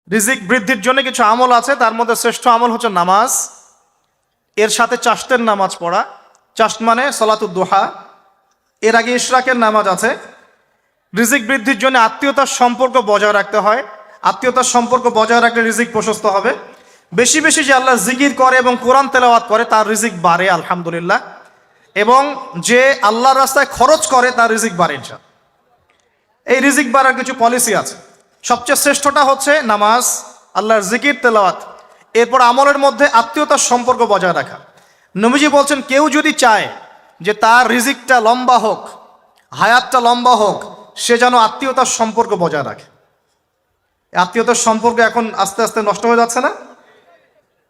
রিজিক বৃদ্ধির জন্য কিছু আমল আছে, তার মধ্যে শ্রেষ্ঠ আমল হচ্ছে নামাজ, এর সাথে চাশতের নামাজ পড়া। চাশত মানে সালাতুদ দুহা, এর আগে ইশরাকের নামাজ আছে। রিজিক বৃদ্ধির জন্য আত্মীয়তার সম্পর্ক বজায় রাখতে হয়, আত্মীয়তার সম্পর্ক বজায় রাখলে রিজিক প্রশস্ত হবে। বেশি বেশি যে আল্লাহ জিকির করে এবং কোরআন তেলাওয়াত করে তার রিজিক বাড়ে আলহামদুলিল্লাহ, এবং যে আল্লাহর রাস্তায় খরচ করে তার রিজিক বাড়ে ইনশাআল্লাহ। এই রিজিক বাড়ার কিছু পলিসি আছে। সবচেয়ে শ্রেষ্ঠটা হচ্ছে নামাজ, আল্লাহর জিকির তেলাওয়াত। এরপর আমলের মধ্যে আত্মীয়তার সম্পর্ক বজায় রাখা। নবীজি বলছেন, কেউ যদি চায় যে তার রিজিকটা লম্বা হোক, হায়াতটা লম্বা হোক, সে যেন আত্মীয়তার সম্পর্ক বজায় রাখে। আত্মীয়তার সম্পর্ক এখন আস্তে আস্তে নষ্ট হয়ে যাচ্ছে না?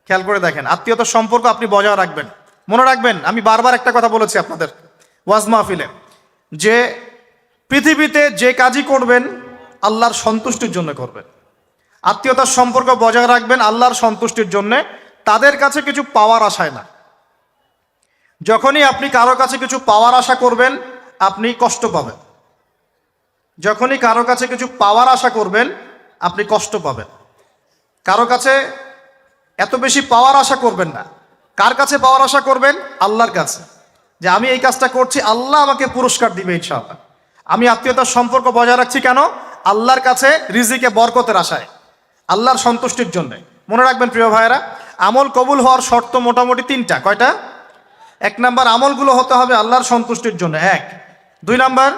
খেয়াল করে দেখেন, আত্মীয়তার সম্পর্ক আপনি বজায় রাখবেন। মনে রাখবেন, আমি বারবার একটা কথা বলেছি আপনাদের ওয়াজ মাহফিলে, যে পৃথিবীতে যে কাজই করবেন আল্লাহর সন্তুষ্টির জন্য করবেন। আত্মীয়তার সম্পর্ক বজায় রাখবেন আল্লাহর সন্তুষ্টির জন্য, তাদের কাছে কিছু পাওয়ার আশায় না। যখনই আপনি কারো কাছে কিছু পাওয়ার আশা করবেন আপনি কষ্ট পাবেন। যখনই কারো কাছে কিছু পাওয়ার আশা করবেন আপনি কষ্ট পাবেন। কারো কাছে এত বেশি পাওয়ার আশা করবেন না। কার কাছে পাওয়ার আশা করবেন? আল্লাহর কাছে, যে আমি এই কাজটা করছি, আল্লাহ আমাকে পুরস্কার দিবে ইনশাআল্লাহ। আমি আত্মীয়তার সম্পর্ক বজায় রাখছি কেন? আল্লাহর কাছে রিজিকে বরকতের আশায়, আল্লাহর সন্তুষ্টির জন্য। মনে রাখবেন প্রিয় ভাইয়েরা, আমল কবুল হওয়ার শর্ত মোটামুটি তিনটা। কয়টা? 1 নাম্বার, আমলগুলো হতে হবে আল্লাহর সন্তুষ্টির জন্য, 1। 2 নাম্বার,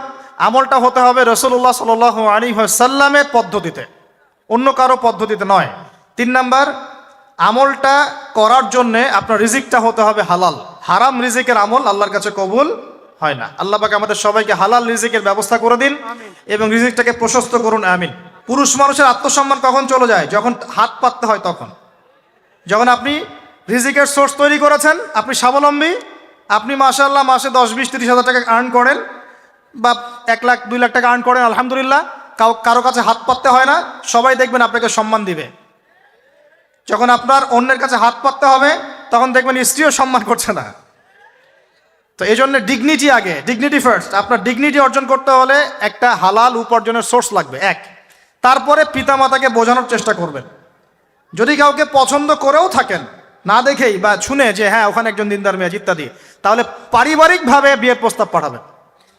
আমলটা হতে হবে রাসূলুল্লাহ সাল্লাল্লাহু আলাইহি ওয়াসাল্লামের পদ্ধতিতে, অন্য কারো পদ্ধতিতে নয়। 3 নাম্বার, আমলটা করার জন্যে আপনার রিজিকটা হতে হবে হালাল। হারাম রিজিকের আমল আল্লাহর কাছে কবুল হয় না। আল্লাহ পাক আমাদের সবাইকে হালাল রিজিকের ব্যবস্থা করে দিন এবং রিজিকটাকে প্রশস্ত করুন, আমিন। পুরুষ মানুষের আত্মসম্মান কখন চলে যায়? যখন হাত পাততে হয় তখন। যখন আপনি রিজিকের সোর্স তৈরি করেছেন, আপনি স্বাবলম্বী, আপনি মাশাআল্লাহ মাসে 10, 20, 30 হাজার টাকা আর্ন করেন, বা 1 লাখ 2 লাখ টাকা আর্ন করেন, আলহামদুলিল্লাহ, কারো কাছে হাত পাততে হয় না, সবাই দেখবেন আপনাকে সম্মান দিবে। যখন আপনার অন্যের কাছে হাত পাততে হবে তখন দেখবেন স্ত্রীও সম্মান করছে না। তো এই জন্য ডিগনিটি আগে, ডিগনিটি ফার্স্ট। আপনার ডিগনিটি অর্জন করতে হলে একটা হালাল উপার্জনের সোর্স লাগবে, 1। তারপরে পিতামাতাকে বোঝানোর চেষ্টা করবেন। যদি কাউকে পছন্দ করেও থাকেন, না দেখেই বা শুনে যে হ্যাঁ ওখানে একজন দিনদার মেয়ে ইত্যাদি, তাহলে পারিবারিকভাবে বিয়ের প্রস্তাব পাঠাবেন,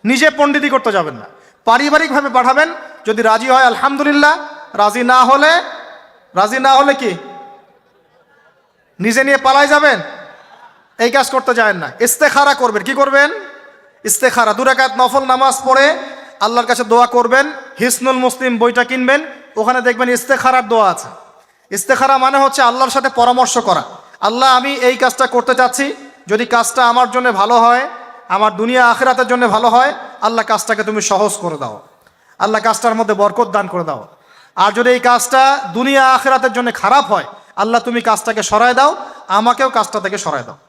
নিজে পণ্ডিতি করতে যাবেন না, পারিবারিকভাবে পাঠাবেন। যদি রাজি হয় আলহামদুলিল্লাহ, রাজি না হলে কি নিজে নিয়ে পালাই যাবেন? এই কাজ করতে যাবেন না। ইস্তেখারা করবেন। কি করবেন? ইস্তেখারা। 2 রাকাত নফল নামাজ পড়ে আল্লাহর কাছে দোয়া করবেন। হিসনুল মুসলিম বইটা কিনবেন, ওখানে দেখবেন ইস্তেখারার দোয়া আছে। ইস্তেখারা মানে হচ্ছে আল্লাহর সাথে পরামর্শ করা। আল্লাহ, আমি এই কাজটা করতে চাচ্ছি, যদি কাজটা আমার জন্য ভালো হয়, আমার দুনিয়া আখিরাতের জন্য ভালো হয়, আল্লাহ কাজটাকে তুমি সহজ করে দাও, আল্লাহ কাজটার মধ্যে বরকত দান করে দাও। আর যদি এই কাজটা দুনিয়া আখিরাতের জন্য খারাপ হয়, আল্লাহ তুমি কাজটাকে সরায় দাও, আমাকেও কাজটা থেকে সরায় দাও।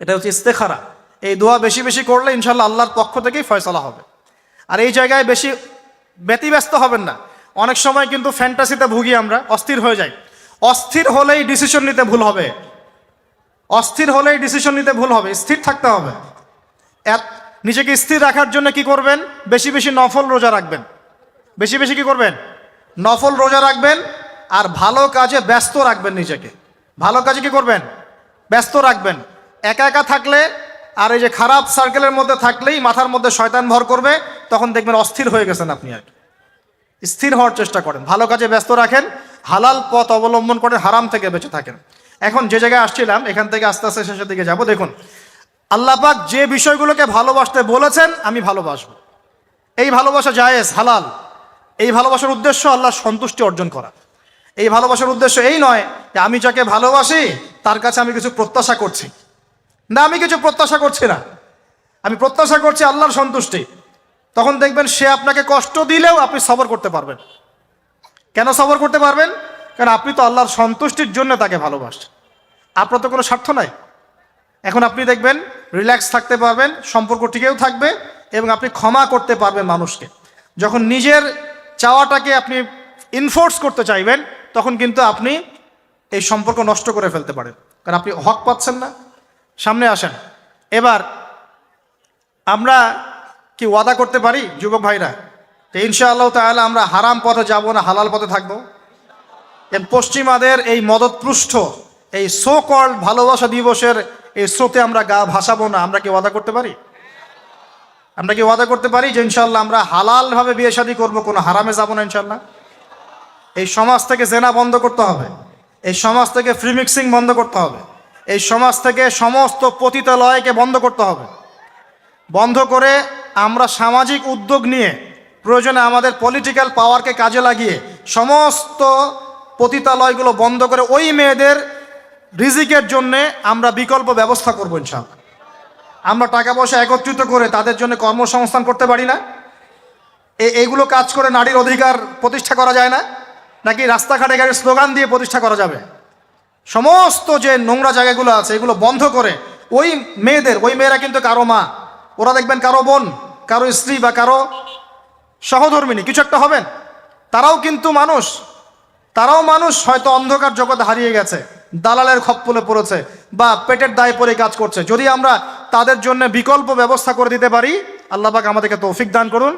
এটা হচ্ছে ইস্তেখারা। এই দোয়া বেশি বেশি করলে ইনশাল্লাহ আল্লাহর পক্ষ থেকেই ফয়সালা হবে। আর এই জায়গায় বেশি ব্যতিব্যস্ত হবেন না। অনেক সময় কিন্তু ফ্যান্টাসিতে ভুগি আমরা, অস্থির হয়ে যাই। অস্থির হলেই ডিসিশন নিতে ভুল হবে, অস্থির হলেই ডিসিশন নিতে ভুল হবে। স্থির থাকতে হবে। নিজেকে স্থির রাখার জন্য কি করবেন? বেশি বেশি নফল রোজা রাখবেন। বেশি বেশি কি করবেন? নফল রোজা রাখবেন। আর ভালো কাজে ব্যস্ত রাখবেন নিজেকে। ভালো কাজে কি করবেন? ব্যস্ত রাখবেন। একা একা থাকলে আর এই যে খারাপ সার্কেলের মধ্যে থাকলেই মাথার মধ্যে শয়তান ভর করবে, তখন দেখবেন অস্থির হয়ে গেছেন আপনি। আর স্থির হওয়ার চেষ্টা করেন, ভালো কাজে ব্যস্ত রাখেন, হালাল পথ অবলম্বন করেন, হারাম থেকে বেঁচে থাকেন। এখন যে জায়গায় আসছিলাম, এখান থেকে আস্তে আস্তে শেষের দিকে যাব। দেখুন, আল্লাহ পাক যে বিষয়গুলোকে ভালোবাসতে বলেছেন আমি ভালোবাসবো, এই ভালোবাসা জায়েজ, হালাল। এই ভালোবাসার উদ্দেশ্য আল্লাহর সন্তুষ্টি অর্জন করা। এই ভালোবাসার উদ্দেশ্য এই নয় যে আমি যাকে ভালোবাসি তার কাছে আমি কিছু প্রত্যাশা করছি। না, আমি কিছু প্রত্যাশা করছি না, আমি প্রত্যাশা করছি আল্লাহর সন্তুষ্টি। তখন দেখবেন সে আপনাকে কষ্ট দিলেও আপনি সবর করতে পারবেন। কেন সবর করতে পারবেন? কারণ আপনি তো আল্লাহর সন্তুষ্টির জন্য তাকে ভালোবাসছেন, আপনার তো কোনো স্বার্থ নাই। এখন আপনি দেখবেন রিল্যাক্স থাকতে পারবেন, সম্পর্ক টিকেও থাকবে এবং আপনি ক্ষমা করতে পারবেন মানুষকে। যখন নিজের চাওয়াটাকে আপনি ইনফোর্স করতে চাইবেন, তখন কিন্তু আপনি এই সম্পর্ক নষ্ট করে ফেলতে পারেন, কারণ আপনি হক পাচ্ছেন না। সামনে আসেন। এবার আমরা কি ওয়াদা করতে পারি যুবক ভাইরা যে ইনশাআল্লাহ তাআলা আমরা হারাম পথে যাব না, হালাল পথে থাকবো? পশ্চিমাদের এই মদতপৃষ্ঠ এই সো কল্ড ভালোবাসা দিবসের এই স্রোতে আমরা গা ভাসাবো না। আমরা কি ওয়াদা করতে পারি? আমরা কি ওয়াদা করতে পারি যে ইনশাল্লাহ আমরা হালালভাবে বিয়ে শাদী করবো, কোনো হারামে যাবো না ইনশাল্লাহ? এই সমাজ থেকে জেনা বন্ধ করতে হবে, এই সমাজ থেকে ফ্রি মিক্সিং বন্ধ করতে হবে, এই সমাজ থেকে সমস্ত পতিতালয়কে বন্ধ করতে হবে। বন্ধ করে আমরা সামাজিক উদ্যোগ নিয়ে প্রয়োজনে আমাদের পলিটিক্যাল পাওয়ারকে কাজে লাগিয়ে সমস্ত পতিতালয়গুলো বন্ধ করে ওই মেয়েদের রিজিকের জন্যে আমরা বিকল্প ব্যবস্থা করবো ইনশাআল্লাহ। আমরা টাকা পয়সা একত্রিত করে তাদের জন্য কর্মসংস্থান করতে পারি না? এইগুলো কাজ করে নারীর অধিকার প্রতিষ্ঠা করা যায় না? নাকি রাস্তাঘাটে গাড়ির স্লোগান দিয়ে প্রতিষ্ঠা করা যাবে? সমস্ত যে নোংরা জায়গাগুলো আছে এগুলো বন্ধ করে ওই মেয়েরা কিন্তু কারো মা, ওরা দেখবেন কারো বোন, কারো স্ত্রী বা কারো সহধর্মিনী কিছু একটা হবেন। তারাও কিন্তু মানুষ, তারাও মানুষ, হয়তো অন্ধকার জগতে হারিয়ে গেছে, দালালের খপ্পলে পড়েছে বা পেটের দায়ে পড়ে কাজ করছে। যদি আমরা তাদের জন্য বিকল্প ব্যবস্থা করে দিতে পারি, আল্লাহ পাক আমাদেরকে তৌফিক দান করুন,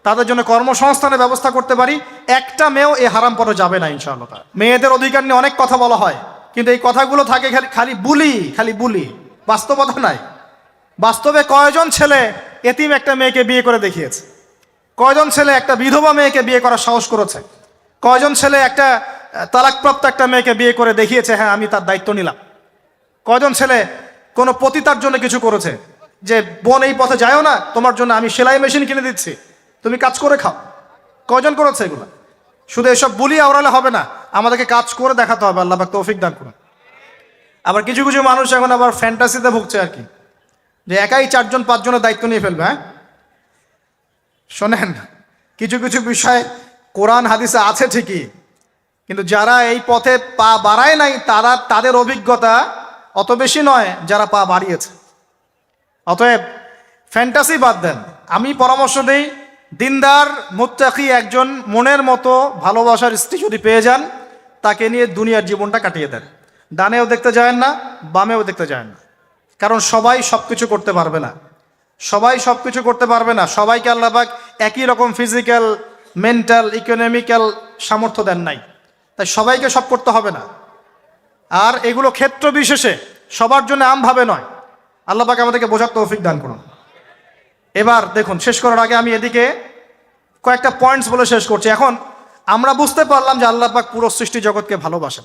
তাদের জন্য কর্মসংস্থানের ব্যবস্থা করতে পারি, একটা মেয়েও এই হারাম পথে যাবে না ইনশাআল্লাহ। মেয়েদের অধিকার নিয়ে অনেক কথা বলা হয়, কিন্তু এই কথাগুলো থাকে খালি বুলি, বাস্তবতা নাই। বাস্তবে কয়জন ছেলে এতিম একটা মেয়েকে বিয়ে করে দেখিয়েছে? কয়জন ছেলে একটা বিধবা মেয়েকে বিয়ে করার সাহস করেছে? কয়জন ছেলে একটা তালাকপ্রাপ্ত একটা মেয়েকে বিয়ে করে দেখিয়েছে হ্যাঁ আমি তার দায়িত্ব নিলাম? কয়জন ছেলে কোনো পতিতার জন্য কিছু করেছে যে বোন এই পথে যায়ও না, তোমার জন্য আমি সেলাই মেশিন কিনে দিচ্ছি, তুমি কাজ করে খাও? কয়জন করেছে এগুলো? শুধু এসব বলি আওড়ালে হবে না, আমাদেরকে কাজ করে দেখাতে হবে। আল্লাহ পাক তৌফিক দান করুন। আবার কিছু কিছু মানুষ এখন আবার ফ্যান্টাসিতে ভুগছে আর কি, যে একাই 4-5 জনের দায়িত্ব নিয়ে ফেলবে। হ্যাঁ শোনেন, কিছু কিছু বিষয় কোরআন হাদিসে আছে ঠিকই, কিন্তু যারা এই পথে পা বাড়ায় নাই তাদের অভিজ্ঞতা অত বেশি নয় যারা পা বাড়িয়েছে। অতএব ফ্যান্টাসি বাদ দেন। আমি পরামর্শ দিই, দিনদার মুত্তাকি একজন মনের মতো ভালোবাসার স্ত্রী যদি পেয়ে যান, তাকে নিয়ে দুনিয়ার জীবনটা কাটিয়ে দেন। ডানেও দেখতে যায়েন না, বামেও দেখতে যায়েন না, কারণ সবাই সব কিছু করতে পারবে না। সবাইকে আল্লাহ পাক একই রকম ফিজিক্যাল, মেন্টাল, ইকোনমিক্যাল সামর্থ্য দেন নাই, তাই সবাইকে সব করতে হবে না। আর এগুলো ক্ষেত্র বিশেষে, সবার জন্য আমভাবে নয়। আল্লাহ পাক আমাদেরকে বোঝার তৌফিক দান করুন। এবার দেখুন, শেষ করার আগে আমি এদিকে কয়েকটা পয়েন্টস বলে শেষ করছি। এখন আমরা বুঝতে পারলাম যে আল্লাহ পাক পুরো সৃষ্টি জগৎকে ভালোবাসেন।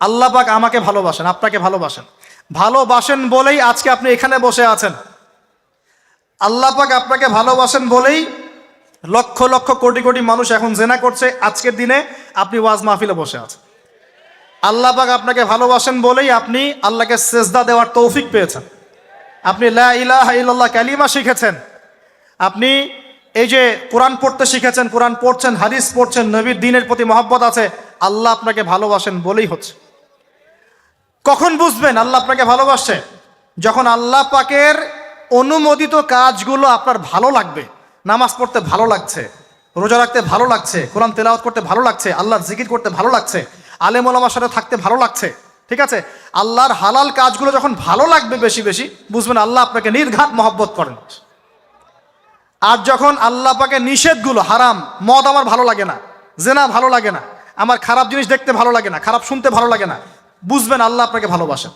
আল্লাহ পাক আমাকে ভালোবাসেন, আপনাকে ভালোবাসেন বলেই আজকে আপনি এখানে বসে আছেন। আল্লাহ পাক আপনাকে ভালোবাসেন বলেই লক্ষ লক্ষ কোটি কোটি মানুষ এখন জেনা করছে, আজকের দিনে আপনি ওয়াজ মাহফিলে বসে আছেন। আল্লাহ পাক আপনাকে ভালোবাসেন বলেই আপনি আল্লাহকে সেজদা দেওয়ার তৌফিক পেয়েছেন। আপনি লা ইলাহা ইল্লাল্লাহ কালিমা শিখেছেন, আপনি এই যে কোরআন পড়তে শিখেছেন, কোরআন পড়ছেন, হাদিস পড়ছেন, নবীর দ্বীনের প্রতি মহব্বত আছে, আল্লাহ আপনাকে ভালোবাসেন বলেই হচ্ছে। কখন বুঝবেন আল্লাহ আপনাকে ভালোবাসছে? যখন আল্লাহ পাকের অনুমোদিত কাজগুলো আপনার ভালো লাগবে। নামাজ পড়তে ভালো লাগছে, রোজা রাখতে ভালো লাগছে, কোরআন তেলাওয়াত করতে ভালো লাগছে, আল্লাহর জিকির করতে ভালো লাগছে, আলেম ওলামার সাথে থাকতে ভালো লাগছে, ঠিক আছে? আল্লাহর হালাল কাজগুলো যখন ভালো লাগবে বেশি বেশি, বুঝবেন আল্লাহ আপনাকে নির্ঘাত মহব্বত করেন। আর যখন আল্লাহ পাকের নিষেধগুলো, হারাম, মদ আমার ভালো লাগে না, জেনা ভালো লাগে না, আমার খারাপ জিনিস দেখতে ভালো লাগে না, খারাপ শুনতে ভালো লাগে না, বুঝবেন আল্লাহ আপনাকে ভালোবাসেন।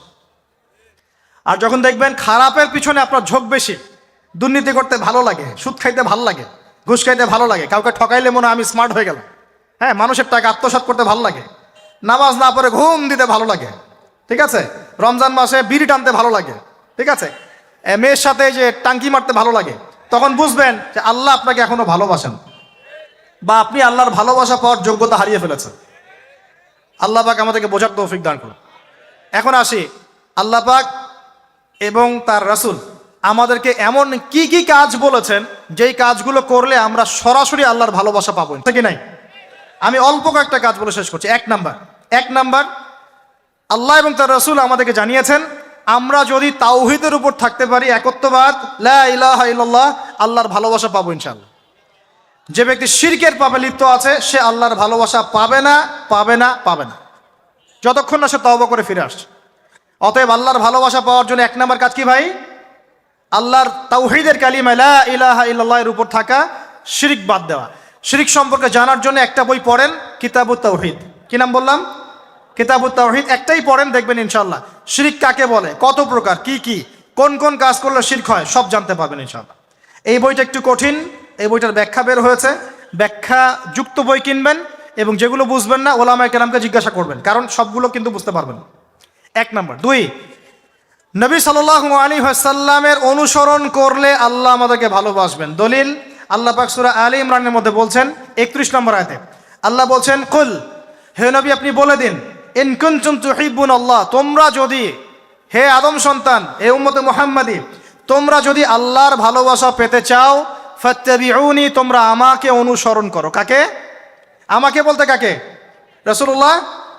আর যখন দেখবেন খারাপের পিছনে আপনার ঝোঁক বেশি, দুর্নীতি করতে ভালো লাগে, সুদ খাইতে ভালো লাগে, ঘুষ খাইতে ভালো লাগে, কাউকে ঠকাইলে মনে হয় আমি স্মার্ট হয়ে গেলাম, হ্যাঁ, মানুষের টাকা আত্মসাৎ করতে ভালো লাগে, নামাজ না পড়ে ঘুম দিতে ভালো লাগে, ঠিক আছে, রমজান মাসে বিড়ি টানতে ভালো লাগে, ঠিক আছে, মেয়ের সাথে যে টাঙ্কি মারতে ভালো লাগে, তখন বুঝবেন যে আল্লাহ আপনাকে এখনো ভালোবাসেন বা আপনি আল্লাহর ভালোবাসা পাওয়ার যোগ্যতা হারিয়ে ফেলেছেন। আল্লাহ পাক আমাদেরকে বোঝার তৌফিক দান করুন। এখন আসি, আল্লাহ পাক এবং তার রাসূল আমাদেরকে এমন কি কি কাজ বলেছেন যেই কাজগুলো করলে আমরা সরাসরি আল্লাহর ভালোবাসা পাবো কি নাই? আমি অল্প কয়েকটা কাজ বলে শেষ করছি। এক নাম্বার, আল্লাহ এবং তার রাসূল আমাদেরকে জানিয়েছেন আমরা যদি তাওহীদের উপর থাকতে পারি, একত্ববাদ, লা ইলাহা ইল্লাল্লাহ, আল্লাহর ভালোবাসা পাবো ইনশাআল্লাহ। যে ব্যক্তি শিরকের পাপে লিপ্ত আছে সে আল্লাহর ভালোবাসা পাবে না যতক্ষণ না সে তওবা করে ফিরে আসছে। অতএব আল্লাহর ভালোবাসা পাওয়ার জন্য 1 নম্বর কাজ কি ভাই? আল্লাহর তাওহীদের কালিমা লা ইলাহা ইল্লাল্লাহ এর উপর থাকা, শিরক বাদ দেওয়া। শিরক সম্পর্কে জানার জন্য একটা বই পড়েন, কিতাবুত তাওহীদ। কি নাম বললাম? কিতাবুত তাওহীদ। একটাই পড়েন, দেখবেন ইনশাআল্লাহ শিরক কাকে বলে, কত প্রকার, কি কি, কোন কোন কাজ করলে শিরক হয়, সব জানতে পারবেন ইনশাআল্লাহ। এই বইটা একটু কঠিন, এই বইটার ব্যাখ্যা বের হয়েছে, ব্যাখ্যা যুক্ত বই কিনবেন এবং যেগুলো বুঝবেন না ওলামায়ে কেরামকে জিজ্ঞাসা করবেন, কারণ সবগুলো কিন্তু বুঝতে পারবেন। এক নম্বর। দুই, নবী সাল্লাল্লাহু আলাইহি ওয়াসাল্লামের অনুসরণ করলে আল্লাহ আমাদেরকে ভালোবাসবেন। দলিল, আল্লাহ পাক সূরা আলে ইমরানের মধ্যে বলছেন 31 নম্বর আয়াতে আল্লাহ বলছেন, কুল, হে নবী আপনি বলে দিন, ইন কুনতুম তুহিব্বুনাল্লাহ, তোমরা যদি, হে আদম সন্তান, হে উম্মতে মুহাম্মাদি, তোমরা যদি আল্লাহর ভালোবাসা পেতে চাও, ফাত্তাবিউনি, তোমরা আমাকে অনুসরণ করো। কাকে? আমাকে বলতে কাকে? রাসূলুল্লাহ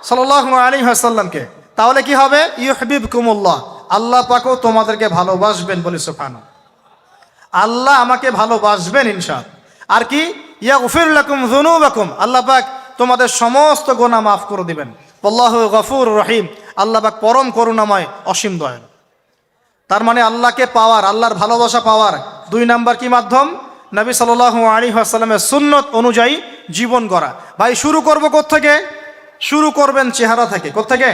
সাল্লাল্লাহু আলাইহি ওয়াসাল্লামকে। তাহলে কি হবে? ইউহিব্বুকুমুল্লাহ, আল্লাহ পাকও তোমাদেরকে ভালোবাসবেন। বলি সুবহানাল্লাহ। আল্লাহ আমাকে ভালোবাসবেন ইনশাআল্লাহ। আর কি? ইয়াগফির লাকুম যুনুবাকুম, আল্লাহ পাক তোমাদের সমস্ত গুনাহ মাফ করে দিবেন। আল্লাহু গফুর রহিম, আল্লাহ পাক পরম করুণাময়, অসীম দয়ালু। তার মানে আল্লাহকে পাওয়ার, আল্লাহর ভালোবাসা পাওয়ার দুই নাম্বার কি মাধ্যম? নবী সাল্লাল্লাহু আলাইহি ওয়াসাল্লামের সুন্নত অনুযায়ী জীবন গড়া। ভাই শুরু করব কোত্থেকে? শুরু করবেন চেহারা থেকে। কোত্থেকে?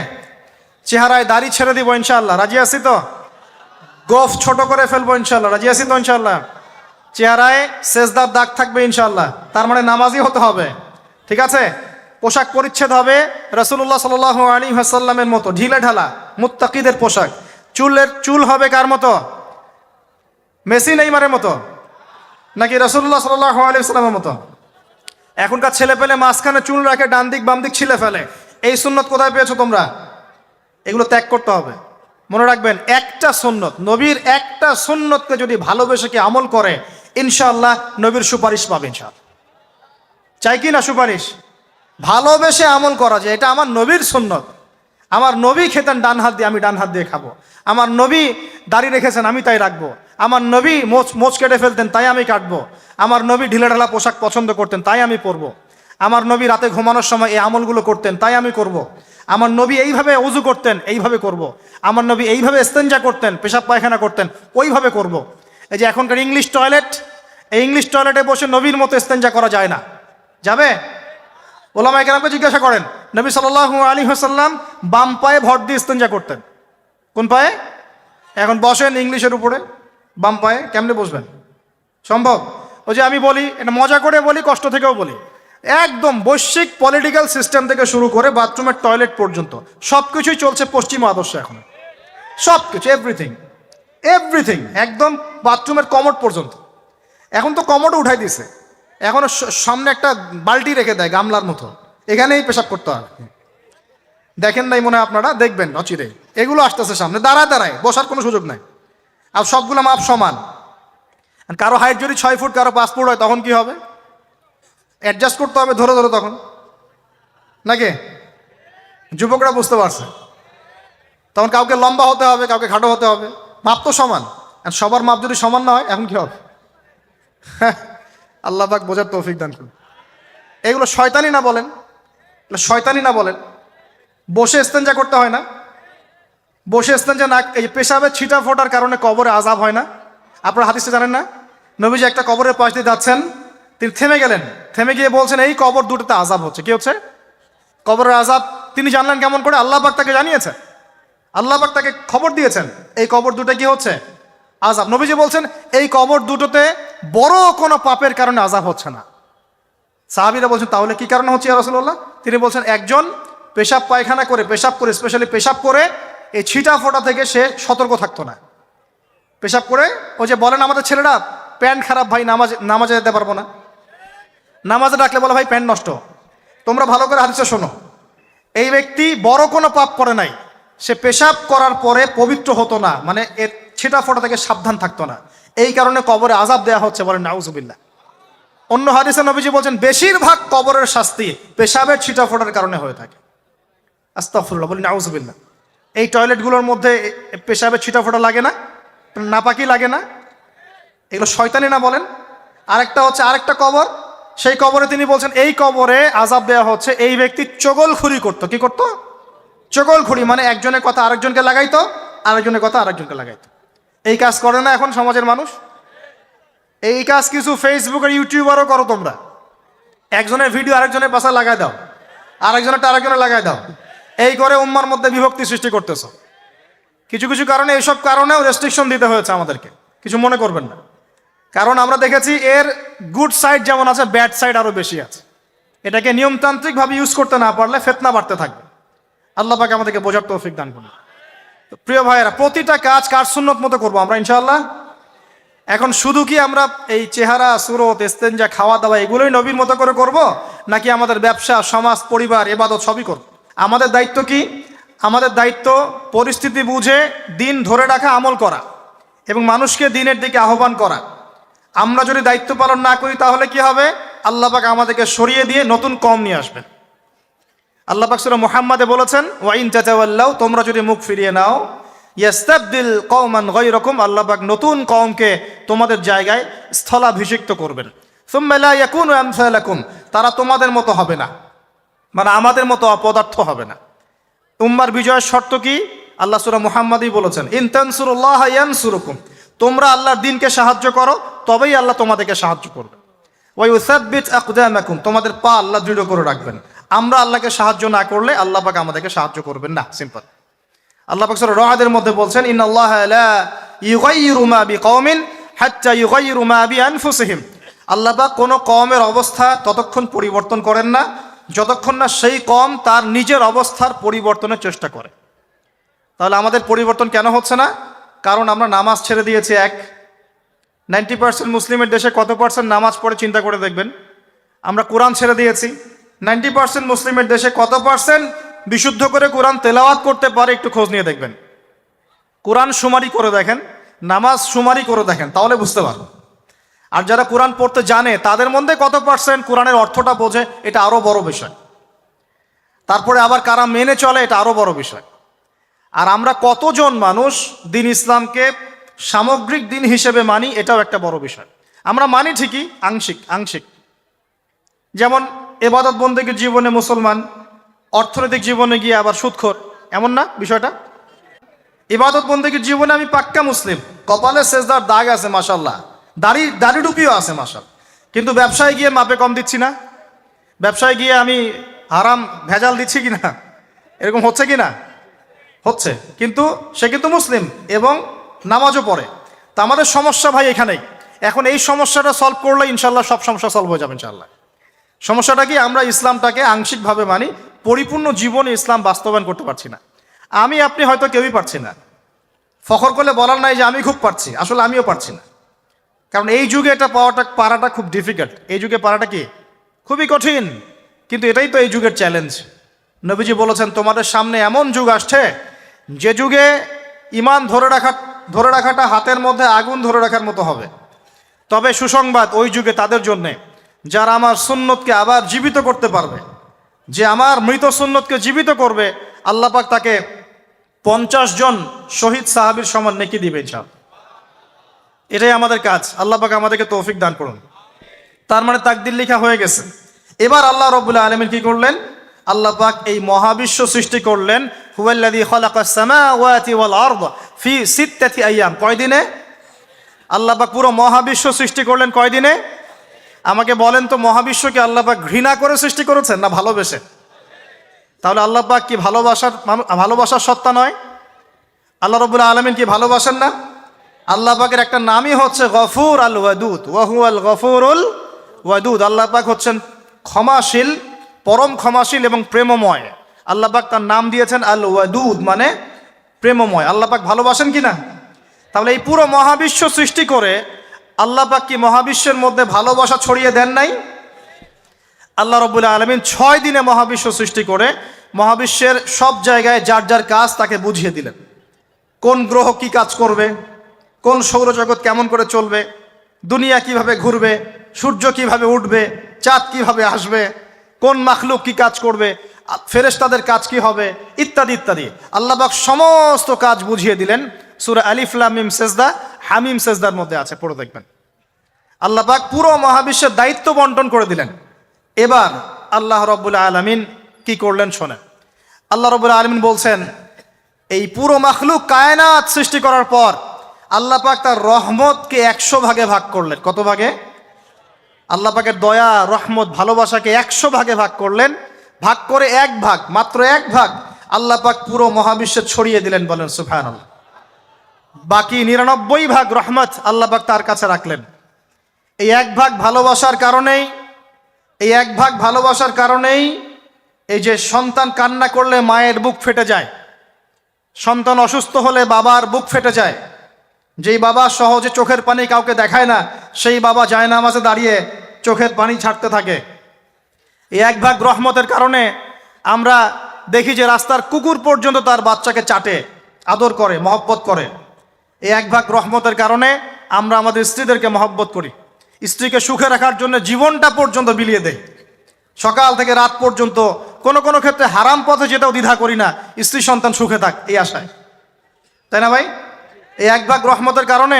চেহারায় দাড়ি ছেড়ে দিব ইনশাআল্লাহ, রাজি আছি তো? গোফ ছোট করে ফেলবো ইনশাআল্লাহ, রাজি আছি তো ইনশাআল্লাহ? চেহারায় সেজদার দাগ থাকবে ইনশাআল্লাহ, তার মানে নামাজি হতে হবে, ঠিক আছে? পোশাক পরিচ্ছেদ হবে রাসূলুল্লাহ সাল্লাল্লাহু আলাইহি ওয়াসাল্লামের মতো, ঢিলে ঢালা মুত্তাকিদের পোশাক। চুল হবে কার মতো? মেসি নেইমারের মতো, নাকি রাসূলুল্লাহ সাল্লাল্লাহু আলাইহি ওয়াসাল্লামের মতো? এখনকার ছেলে পেলে মাঝখানে চুল রাখে, ডান দিক বাম দিক ছিলে ফেলে। এই সুন্নত কোথায় পেয়েছো তোমরা? এগুলো ত্যাগ করতে হবে। মনে রাখবেন, একটা সুন্নত, নবীর একটা সুন্নতকে যদি ভালোবেসে কি আমল করে, ইনশাআল্লাহ নবীর সুপারিশ পাবে ইনশাআল্লাহ। চাই কি না সুপারিশ? ভালোবেসে আমল করা যায়, এটা আমার নবীর সুন্নত। আমার নবী খেতেন ডান হাত দিয়ে, আমি ডান হাত দিয়ে খাবো। আমার নবী দাড়ি রেখেছেন, আমি তাই রাখবো। আমার নবী মোচ কেটে ফেলতেন, তাই আমি কাটবো। আমার নবী ঢিলে ঢালা পোশাক পছন্দ করতেন, তাই আমি পরবো। আমার নবী রাতে ঘুমানোর সময় এই আমলগুলো করতেন, তাই আমি করব। আমার নবী এইভাবে ওযু করতেন, এইভাবে করব। আমার নবী এইভাবে ইস্তেঞ্জা করতেন, পেশাব পায়খানা করতেন, ওইভাবে করব। এই যে এখনকার ইংলিশ টয়লেট, এই ইংলিশ টয়লেটে বসে নবীর মতো ইস্তেঞ্জা করা যায় না। যাবে? ওলামায়ে কেরামকে জিজ্ঞাসা করেন, নবী সাল্লাল্লাহু আলাইহি ওয়াসাল্লাম বাম পায়ে ভর দিয়ে ইস্তেঞ্জা করতেন। কোন পায়ে? এখন বসেন ইংলিশের উপরে, বাম পায়ে কেমনে বসবেন? সম্ভব? ওই যে আমি বলি, এটা মজা করে বলি, কষ্ট থেকেও বলি, একদম বৈশ্বিক পলিটিক্যাল সিস্টেম থেকে শুরু করে বাথরুমের টয়লেট পর্যন্ত সব কিছুই চলছে পশ্চিমা আদর্শ। এখন সব কিছু, এভরিথিং এভরিথিং, একদম বাথরুমের কমোড পর্যন্ত। এখন তো কমোডও উঠাই দিয়েছে, এখন সামনে একটা বালতি রেখে দেয় গামলার মতো, এখানেই পেশাব করতে হয়। দেখেন নাই মনে হয় আপনারা, দেখবেন অচিরে এগুলো আসতেছে সামনে, দাঁড়ায় দাঁড়ায় বসার কোনো সুযোগ নাই। আর সবগুলো মাপ সমান। কারো হাইট যদি 6 ফুট, কারো 5 ফুট হয়, তখন কি হবে? অ্যাডজাস্ট করতে হবে ধরে ধরে তখন, নাকি? যুবকরা বুঝতে পারছে, তখন কাউকে লম্বা হতে হবে, কাউকে খাটো হতে হবে, মাপ তো সমান। আর সবার মাপ যদি সমান না হয়, এখন কি হবে? আল্লাহ পাক বোঝার তৌফিক দান করুন। এগুলো শয়তানি না বলেন? শয়তানি না বলেন? বসে ইস্তেঞ্জা করতে হয় না? বসে ইস্তেঞ্জা না, এই পেশাবের ছিটা ফোটার কারণে কবরে আযাব হয় না? আপনারা হাদিসে জানেন না? নবীজি একটা কবরের পাশ দিয়ে যাচ্ছেন, তিনি থেমে গেলেন, থেমে গিয়ে বলছেন, এই কবর দুটোতে আযাব হচ্ছে। কি হচ্ছে? কবরের আযাব। তিনি জানলেন কেমন করে? আল্লাহ পাক তাকে জানিয়েছে, আল্লাহ পাক তাকে খবর দিয়েছেন, এই কবর দুটো কি হচ্ছে? আযাব। নবীজি বলছেন, এই কবর দুটোতে বড় কোনো পাপের কারণে আযাব হচ্ছে না। সাহাবীরা বলছেন, তাহলে কি কারণে হচ্ছে ইয়া রাসূলুল্লাহ? তিনি বলছেন, একজন পেশাব পায়খানা করে, পেশাব করে, স্পেশালি পেশাব করে এই ছিটা ফোটা থেকে সে সতর্ক থাকতো না। পেশাব করে, ওই যে বলেন আমাদের ছেলেরা, প্যান্ট খারাপ ভাই, নামাজে যেতে পারবো না। নামাজে ডাকলে বলে, ভাই প্যান্ট নষ্ট। তোমরা ভালো করে হাদিসে শোনো, এই ব্যক্তি বড় কোনো পাপ করে নাই, সে পেশাব করার পরে পবিত্র হতো না, মানে এর ছিটা ফোটা থেকে সাবধান থাকতো না, এই কারণে কবরে আযাব দেওয়া হচ্ছে। বলেন নাউজুবিল্লাহ। অন্য হাদিসে নবীজি বলছেন, বেশিরভাগ কবরের শাস্তি পেশাবের ছিটা ফোটার কারণে হয়ে থাকে। আস্তাগফিরুল্লাহ, বলি নাউজুবিল্লাহ। এই টয়লেটগুলোর মধ্যে পেশাবের ছিটা ফোটা লাগে না? নাপাকি লাগে না? এগুলো শয়তানি না বলেন? আরেকটা হচ্ছে, আরেকটা কবর, সেই কবরে তিনি বলছেন, এই কবরে আযাব দেওয়া হচ্ছে, এই ব্যক্তি চগলখুরি করতো। কি করতো? চগলখুরি, মানে একজনের কথা আরেকজনকে লাগাইতো, আরেকজনের কথা আরেকজনকে লাগাইতো। এই কাজ করে না এখন সমাজের মানুষ? এই কাজ কিছু ফেসবুক আর ইউটিউবারও করো তোমরা। একজনের ভিডিও আরেকজনের পাশে লাগাই দাও, আরেকজনে লাগাই দাও, এই করে উম্মার মধ্যে বিভক্তি সৃষ্টি করতেছ। কিছু কিছু কারণে এইসব কারণেও রেস্ট্রিকশন দিতে হয়েছে আমাদেরকে, কিছু মনে করবেন না। কারণ আমরা দেখেছি এর গুড সাইড যেমন আছে, ব্যাড সাইড আরো বেশি আছে। এটাকে নিয়মতান্ত্রিকভাবে ইউজ করতে না পারলে ফিতনা বাড়তে থাকবে। আল্লাহ পাক আমাদেরকে বোঝার তৌফিক দান করুন। তো প্রিয় ভাইয়েরা, প্রতিটা কাজ কার সুন্নত মতো করবো আমরা ইনশাআল্লাহ। এখন শুধু কি আমরা এই চেহারা, সুরত, ইস্তেঞ্জা, খাওয়া দাওয়া এগুলোই নবীর মতো করে করব, নাকি আমাদের ব্যবসা, সমাজ, পরিবার, ইবাদত সবই করব? আমাদের দায়িত্ব কি? আমাদের দায়িত্ব পরিস্থিতি বুঝে দিন ধরে রাখা, আমল করা এবং মানুষকে দিনের দিকে আহ্বান করা। আমরা যদি দায়িত্ব পালন না করি তাহলে কি হবে? আল্লাহ পাক আমাদেরকে সরিয়ে দিয়ে নতুন কওম নিয়ে আসবেন। আল্লাহ পাক সূরা মুহাম্মাদে বলেছেন, ওয়া ইন তাতাওয়াল্লাউ, তোমরা যদি মুখ ফিরিয়ে নাও, ইয়াস্তাবদিল কওমান গায়রাকুম, আল্লাহ পাক নতুন কওমকে তোমাদের জায়গায় স্থলাভিষিক্ত করবেন। সুম্মা লা ইয়াকুনু আমসালাকুম, তারা তোমাদের মতো হবে না, মানে আমাদের মতো অপদার্থ হবে না। উম্মার বিজয়ের শর্ত কি? আল্লাহ সূরা মুহাম্মাদই বলেছেন, ইন তানসুরুল্লাহ ইয়ানসুরুকুম, তোমরা আল্লাহর দ্বীনকে সাহায্য করো তবেই আল্লাহ তোমাদেরকে সাহায্য করবে। ওয়া ইউসাব্বিত আকদামাকুম, তোমাদের পা আল্লাহ দৃঢ় করে রাখবেন। আমরা আল্লাহকে সাহায্য না করলে আল্লাহ পাক আমাদেরকে সাহায্য করবেন না, সিম্পল। আল্লাহ পাক সূরা রা'দের মধ্যে বলছেন, ইন্নাল্লাহা লা ইউগাইয়িরু মা বিকওমিন হাত্তা ইউগাইয়িরু মা বিআনফুসিহিম, আল্লাহ পাক কোনো কওমের অবস্থা ততক্ষণ পরিবর্তন করেন না যতক্ষণ না সেই কওম তার নিজের অবস্থার পরিবর্তনের চেষ্টা করে। তাহলে আমাদের পরিবর্তন কেন হচ্ছে না? কারণ আমরা নামাজ ছেড়ে দিয়েছি। 90% মুসলিমের দেশে কত পার্সেন্ট নামাজ পড়ে চিন্তা করে দেখবেন। আমরা কোরআন ছেড়ে দিয়েছি। 90% মুসলিমের দেশে কত পার্সেন্ট বিশুদ্ধ করে কোরআন তেলাওয়াত করতে পারে একটু খোঁজ নিয়ে দেখবেন। কোরআন শুমারি করে দেখেন, নামাজ শুমারি করে দেখেন, তাহলে বুঝতে পারবেন। আর যারা কোরআন পড়তে জানে তাদের মধ্যে কত পার্সেন্ট কোরআনের অর্থটা বোঝে, এটা আরো বড় বিষয়। তারপরে আবার কারা মেনে চলে, এটা আরো বড় বিষয়। আর আমরা কতজন মানুষ দিন ইসলামকে সামগ্রিক দিন হিসেবে মানি, এটাও একটা বড় বিষয়। আমরা মানি ঠিকই, আংশিক। যেমন ইবাদত বন্দেগীর জীবনে মুসলমান, অর্থনৈতিক জীবনে গিয়ে আবার সুদখোর, এমন না বিষয়টা? ইবাদত বন্দেগীর জীবনে আমি পাক্কা মুসলিম, কপালে সেজদার দাগ আছে মাশাআল্লাহ, দাড়ি টুপিও আছে মাশাআল্লাহ, কিন্তু ব্যবসায় গিয়ে মাপে কম দিচ্ছি না, ব্যবসায় গিয়ে আমি হারাম ভেজাল দিচ্ছি কিনা, এরকম হচ্ছে কিনা? হচ্ছে। কিন্তু সে কিন্তু মুসলিম এবং নামাজও পড়ে। তা আমাদের সমস্যা ভাই এখানেই। এখন এই সমস্যাটা সলভ করলে ইনশাল্লাহ সব সমস্যা সলভ হয়ে যাবে ইনশাল্লাহ। সমস্যাটা কি? আমরা ইসলামটাকে আংশিকভাবে মানি, পরিপূর্ণ জীবনে ইসলাম বাস্তবায়ন করতে পারছি না। আমি আপনি হয়তো কেউই পারছি না। ফখর করলে বলার নাই যে আমি খুব পারছি, আসলে আমিও পারছি না। কারণ এই যুগে এটা পারাটা খুব ডিফিকাল্ট। এই যুগে পারাটা কি খুবই কঠিন, কিন্তু এটাই তো এই যুগের চ্যালেঞ্জ। নবীজি বলেছেন, তোমাদের সামনে এমন যুগ আসছে যে যুগে ঈমান ধরে রাখাটা হাতের মধ্যে আগুন ধরে রাখার মতো হবে। তবে সুসংবাদ ওই যুগে তাদের জন্যে যারা আমার সুন্নতকে আবার জীবিত করতে পারবে। যে আমার মৃত সুন্নতকে জীবিত করবে, আল্লাহ পাক তাকে 50 জন শহীদ সাহাবীর সমান নেকি দিবে ইনশাআল্লাহ। এটাই আমাদের কাজ। আল্লাহ পাক আমাদেরকে তৌফিক দান করুন। তার মানে তাকদীর লেখা হয়ে গেছে। এবার আল্লাহ রাব্বুল আলামিন কি করলেন? আল্লাহ পাক এই মহাবিশ্ব সৃষ্টি করলেন। হুয়াল্লাযী খালাকাস সামাওয়াতি ওয়াল আরদ ফি সিত্তাতি আইয়াম, কয় দিনে? আল্লাহ পাক পুরো মহাবিশ্ব সৃষ্টি করলেন কয় দিনে? আমাকে বলেন তো, মহাবিশ্বকে আল্লাহ পাক ঘৃণা করে সৃষ্টি করেছেন না ভালোবেসে? তাহলে আল্লাহ পাক কি ভালোবাসার সত্তা নয়? আল্লাহ রাব্বুল আলামিন কি ভালোবাসেন না? আল্লাহ পাকের একটা নামই হচ্ছে গফুর আল ওয়াদুদ, ওয়া হুয়াল গফুরুল ওয়াদুদ। আল্লাহ পাক হচ্ছেন ক্ষমাশীল, পরম ক্ষমাশীল এবং প্রেমময়। আল্লাহ পাক তার নাম দিয়েছেন আল ওয়াদুদ, মানে প্রেমময়। আল্লাহ পাক ভালোবাসেন কি না? তাহলে এই পুরো মহাবিশ্ব সৃষ্টি করে আল্লাহ পাক কি মহাবিশ্বের মধ্যে ভালোবাসা ছড়িয়ে দেন নাই? আল্লাহ রাব্বুল আলামিন 6 দিনে মহাবিশ্ব সৃষ্টি করে মহাবিশ্বের সব জায়গায় যার যার কাজ তাকে বুঝিয়ে দিলেন। কোন গ্রহ কি কাজ করবে, কোন সৌরজগৎ কেমন করে চলবে, দুনিয়া কিভাবে ঘুরবে, সূর্য কিভাবে উঠবে, চাঁদ কিভাবে আসবে, কোন মাখলুক কি কাজ করবে, ফেরেশতাদের কাজ কি হবে, ইত্যাদি ইত্যাদি। আল্লাহ পাক সমস্ত কাজ বুঝিয়ে দিলেন। সূরা আলিফ লাম মিম সেজদা, হামিম সেজদার মধ্যে আছে, পড়ে দেখবেন। আল্লাহ পাক পুরো মহাবিশ্বের দায়িত্ব বন্টন করে দিলেন। এবার আল্লাহ রাব্বুল আলামিন কি করলেন শোনেন। আল্লাহ রাব্বুল আলামিন বলছেন, এই পুরো মাখলুক কায়নাত সৃষ্টি করার পর আল্লাহ পাক তার রহমতকে 100 ভাগে ভাগ করলেন। কত ভাগে? আল্লাহ পাকের দয়া, রহমত, ভালোবাসাকে 100 ভাগে ভাগ করলেন। ভাগ করে এক ভাগ, মাত্র এক ভাগ আল্লাহ পাক পুরো মহাবিশ্বে ছড়িয়ে দিলেন, বলেন সুবহানাল্লাহ। বাকি 99 ভাগ রহমত আল্লাহ পাক তার কাছে রাখলেন। এই এক ভাগ ভালোবাসার কারণেই, এই এক ভাগ ভালোবাসার কারণেই এই যে সন্তান কান্না করলে মায়ের বুক ফেটে যায়, সন্তান অসুস্থ হলে বাবার বুক ফেটে যায়, যেই বাবা সহজে চোখের পানি কাউকে দেখায় না, সেই বাবা জায়নামাজে দাঁড়িয়ে চোখের পানি ছাড়তে থাকে। এই এক ভাগ রহমতের কারণে আমরা দেখি যে রাস্তার কুকুর পর্যন্ত তার বাচ্চাকে চাটে, আদর করে, মহব্বত করে। এই এক ভাগ রহমতের কারণে আমরা আমাদের স্ত্রীদেরকে মহব্বত করি, স্ত্রীকে সুখে রাখার জন্য জীবনটা পর্যন্ত বিলিয়ে দেয়, সকাল থেকে রাত পর্যন্ত। কোনো কোনো ক্ষেত্রে হারাম পথে যেটাও দ্বিধা করি না, স্ত্রী সন্তান সুখে থাক এই আশায়, তাই না ভাই? এই এক ভাগ রহমতের কারণে,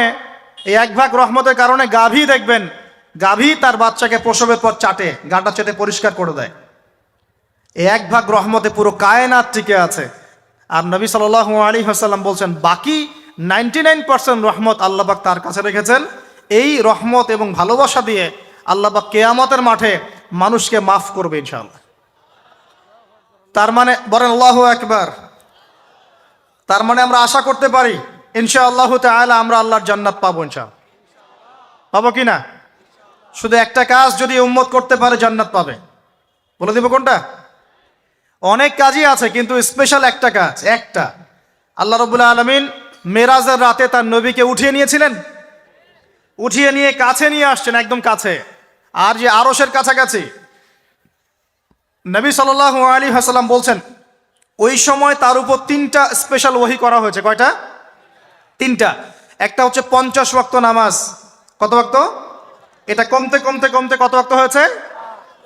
এই এক ভাগ রহমতের কারণে গাভী দেখবেন, গাভী তার বাচ্চাকে প্রসবের পর চাটে, গাটা চেটে পরিষ্কার করে দেয়। এই এক ভাগ রহমতে পুরো কায়নাত টিকে আছে। আর নবী সাল্লাল্লাহু আলাইহি ওয়াসাল্লাম বলছেন বাকি 99% রহমত আল্লাহ পাক তার কাছে রেখেছেন। এই রহমত এবং ভালোবাসা দিয়ে আল্লাহ পাক কিয়ামতের মাঠে মানুষকে মাফ করবে ইনশাআল্লাহ। তার মানে বলেন আল্লাহু আকবার। তার মানে আমরা আশা করতে পারি ইনশাআল্লাহ তাআলা আমরা আল্লাহর জান্নাত পাবো ইনশাআল্লাহ। পাবো কি না? শুধু একটা কাজ যদি উম্মত করতে পারে জান্নাত পাবে। বলে দিব কোনটা? অনেক কাজই আছে, কিন্তু স্পেশাল একটা কাজ, একটা। আল্লাহ রাব্বুল আলামিন মেরাজের রাতে তার নবীকে উঠিয়ে নিয়েছিলেন, উঠিয়ে নিয়ে কাছে নিয়ে আসছেন, একদম কাছে, আর যে আরশের কাছাকাছি। নবী সাল্লাল্লাহু আলাইহি ওয়াসাল্লাম বলছেন ওই সময় তার উপর 3টা স্পেশাল ওহী করা হয়েছে। কয়টা? 3টা। একটা হচ্ছে 50 ওয়াক্ত নামাজ। কত ওয়াক্ত? এটা কমতে কমতে কমতে কত ওয়াক্ত হয়েছে?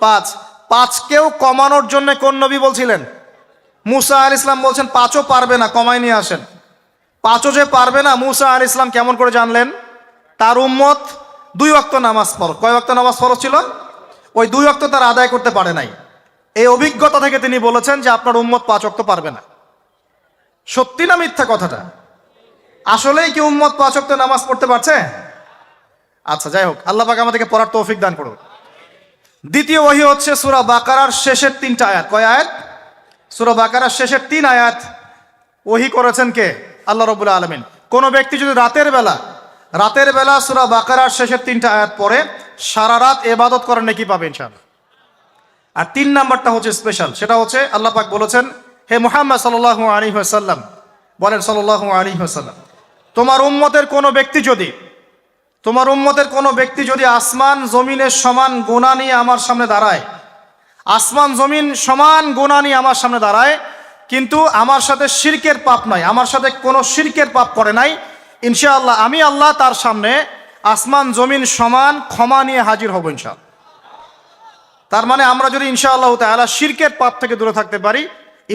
5। 5কেও কমানোর জন্য কোন নবী বলছিলেন? মুসা আলাইহিস সালাম বলছেন 5ও পারবে না, কমাই নিয়ে আসেন। 5ও যে পারবে না, মুসা আলাইহিস সালাম কেমন করে জানলেন? তার উম্মত 2 ওয়াক্ত নামাজ ফরজ। কয় ওয়াক্ত নামাজ ফরজ ছিল? ওই 2 ওয়াক্ত তার আদায় করতে পারে নাই। এই অভিজ্ঞতা থেকে তিনি বলেছেন যে আপনার উম্মত 5 ওয়াক্ত পারবে না। সত্যি না মিথ্যা কথাটা? আসলেই কি উম্মত 5 ওয়াক্ত নামাজ পড়তে পারছে? আচ্ছা, যাই হোক, আল্লাহ পাক আমাদেরকে পড়ার তৌফিক দান করুন। দ্বিতীয় ওহী হচ্ছে সূরা বাকারার শেষের 3টা আয়াত। কয় আয়াত? সূরা বাকারার শেষের 3 আয়াত ওহী করেছেন কে? আল্লাহ রাব্বুল আলামিন। কোন ব্যক্তি যদি রাতের বেলা সূরা বাকারার শেষের 3টা আয়াত পড়ে সারা রাত ইবাদত করার নেকি পাবে ইনশাআল্লাহ। আর 3 নাম্বারটা হচ্ছে স্পেশাল, সেটা হচ্ছে আল্লাহ পাক বলেছেন, হে মুহাম্মদ সাল্লাল্লাহু আলাইহি ওয়াসাল্লাম, বলেন সাল্লাল্লাহু আলাইহি ওয়াসাল্লাম, তোমার উম্মতের কোনো ব্যক্তি যদি আসমান জমিনের সমান গুনাহ নিয়ে আমার সামনে দাঁড়ায়, আসমান জমিন সমান গুনাহ নিয়ে আমার সামনে দাঁড়ায়, কিন্তু আমার সাথে শিরকের পাপ নাই, আমার সাথে কোনো শিরকের পাপ করে নাই, ইনশাআল্লাহ আমি আল্লাহ তার সামনে আসমান জমিন সমান ক্ষমা নিয়ে হাজির হব ইনশাআল্লাহ। তার মানে আমরা যদি ইনশাআল্লাহ তাআলা শিরকের পাপ থেকে দূরে থাকতে পারি,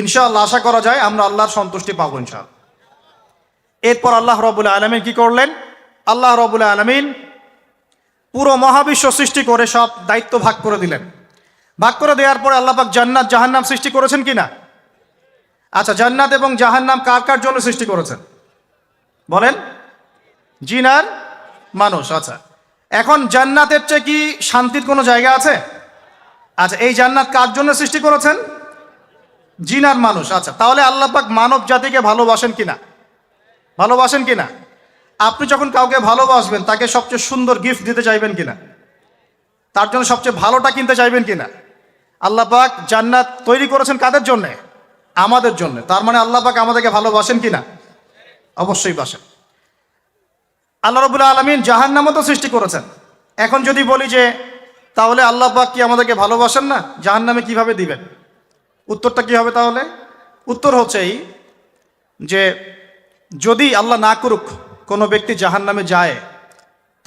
ইনশাআল্লাহ আশা করা যায় আমরা আল্লাহর সন্তুষ্টি পাবো ইনশাআল্লাহ। এরপর আল্লাহ রাব্বুল আলামিন কি করলেন? আল্লাহ রাব্বুল আলামিন পুরো মহাবিশ্ব সৃষ্টি করে সব দায়িত্ব ভাগ করে দিলেন। ভাগ করে দেওয়ার পরে আল্লাহ পাক জান্নাত জাহান্নাম সৃষ্টি করেছেন কিনা? আচ্ছা, জান্নাত এবং জাহান্নাম কার কার জন্য সৃষ্টি করেছেন বলেন? জিন আর মানুষ। আচ্ছা, এখন জান্নাতের চেয়ে কি শান্তির কোনো জায়গা আছে? আচ্ছা, এই জান্নাত কার জন্য সৃষ্টি করেছেন? জিন আর মানুষ। আচ্ছা, তাহলে আল্লাহ পাক মানব জাতিকে ভালোবাসেন কিনা? ভালোবাসেন কিনা? আপনি যখন কাউকে ভালোবাসবেন তাকে সবচেয়ে সুন্দর গিফট দিতে চাইবেন কিনা? তার জন্য সবচেয়ে ভালোটা কিনতে চাইবেন কিনা? আল্লাহ পাক জান্নাত তৈরি করেছেন কাদের জন্য? আমাদের জন্য। তার মানে আল্লাহ পাক আমাদেরকে ভালোবাসেন কিনা? অবশ্যই বাসেন। আল্লাহ রাব্বুল আলামিন জাহান্নামও তো সৃষ্টি করেছেন। এখন যদি বলি যে তাহলে আল্লাহ পাক কি আমাদেরকে ভালোবাসেন না, জাহান্নামে কিভাবে দিবেন? উত্তরটা কি হবে তাহলে? উত্তর হচ্ছে এই যে যদি আল্লাহ না করুক কোনো ব্যক্তি জাহান্নামে যায়,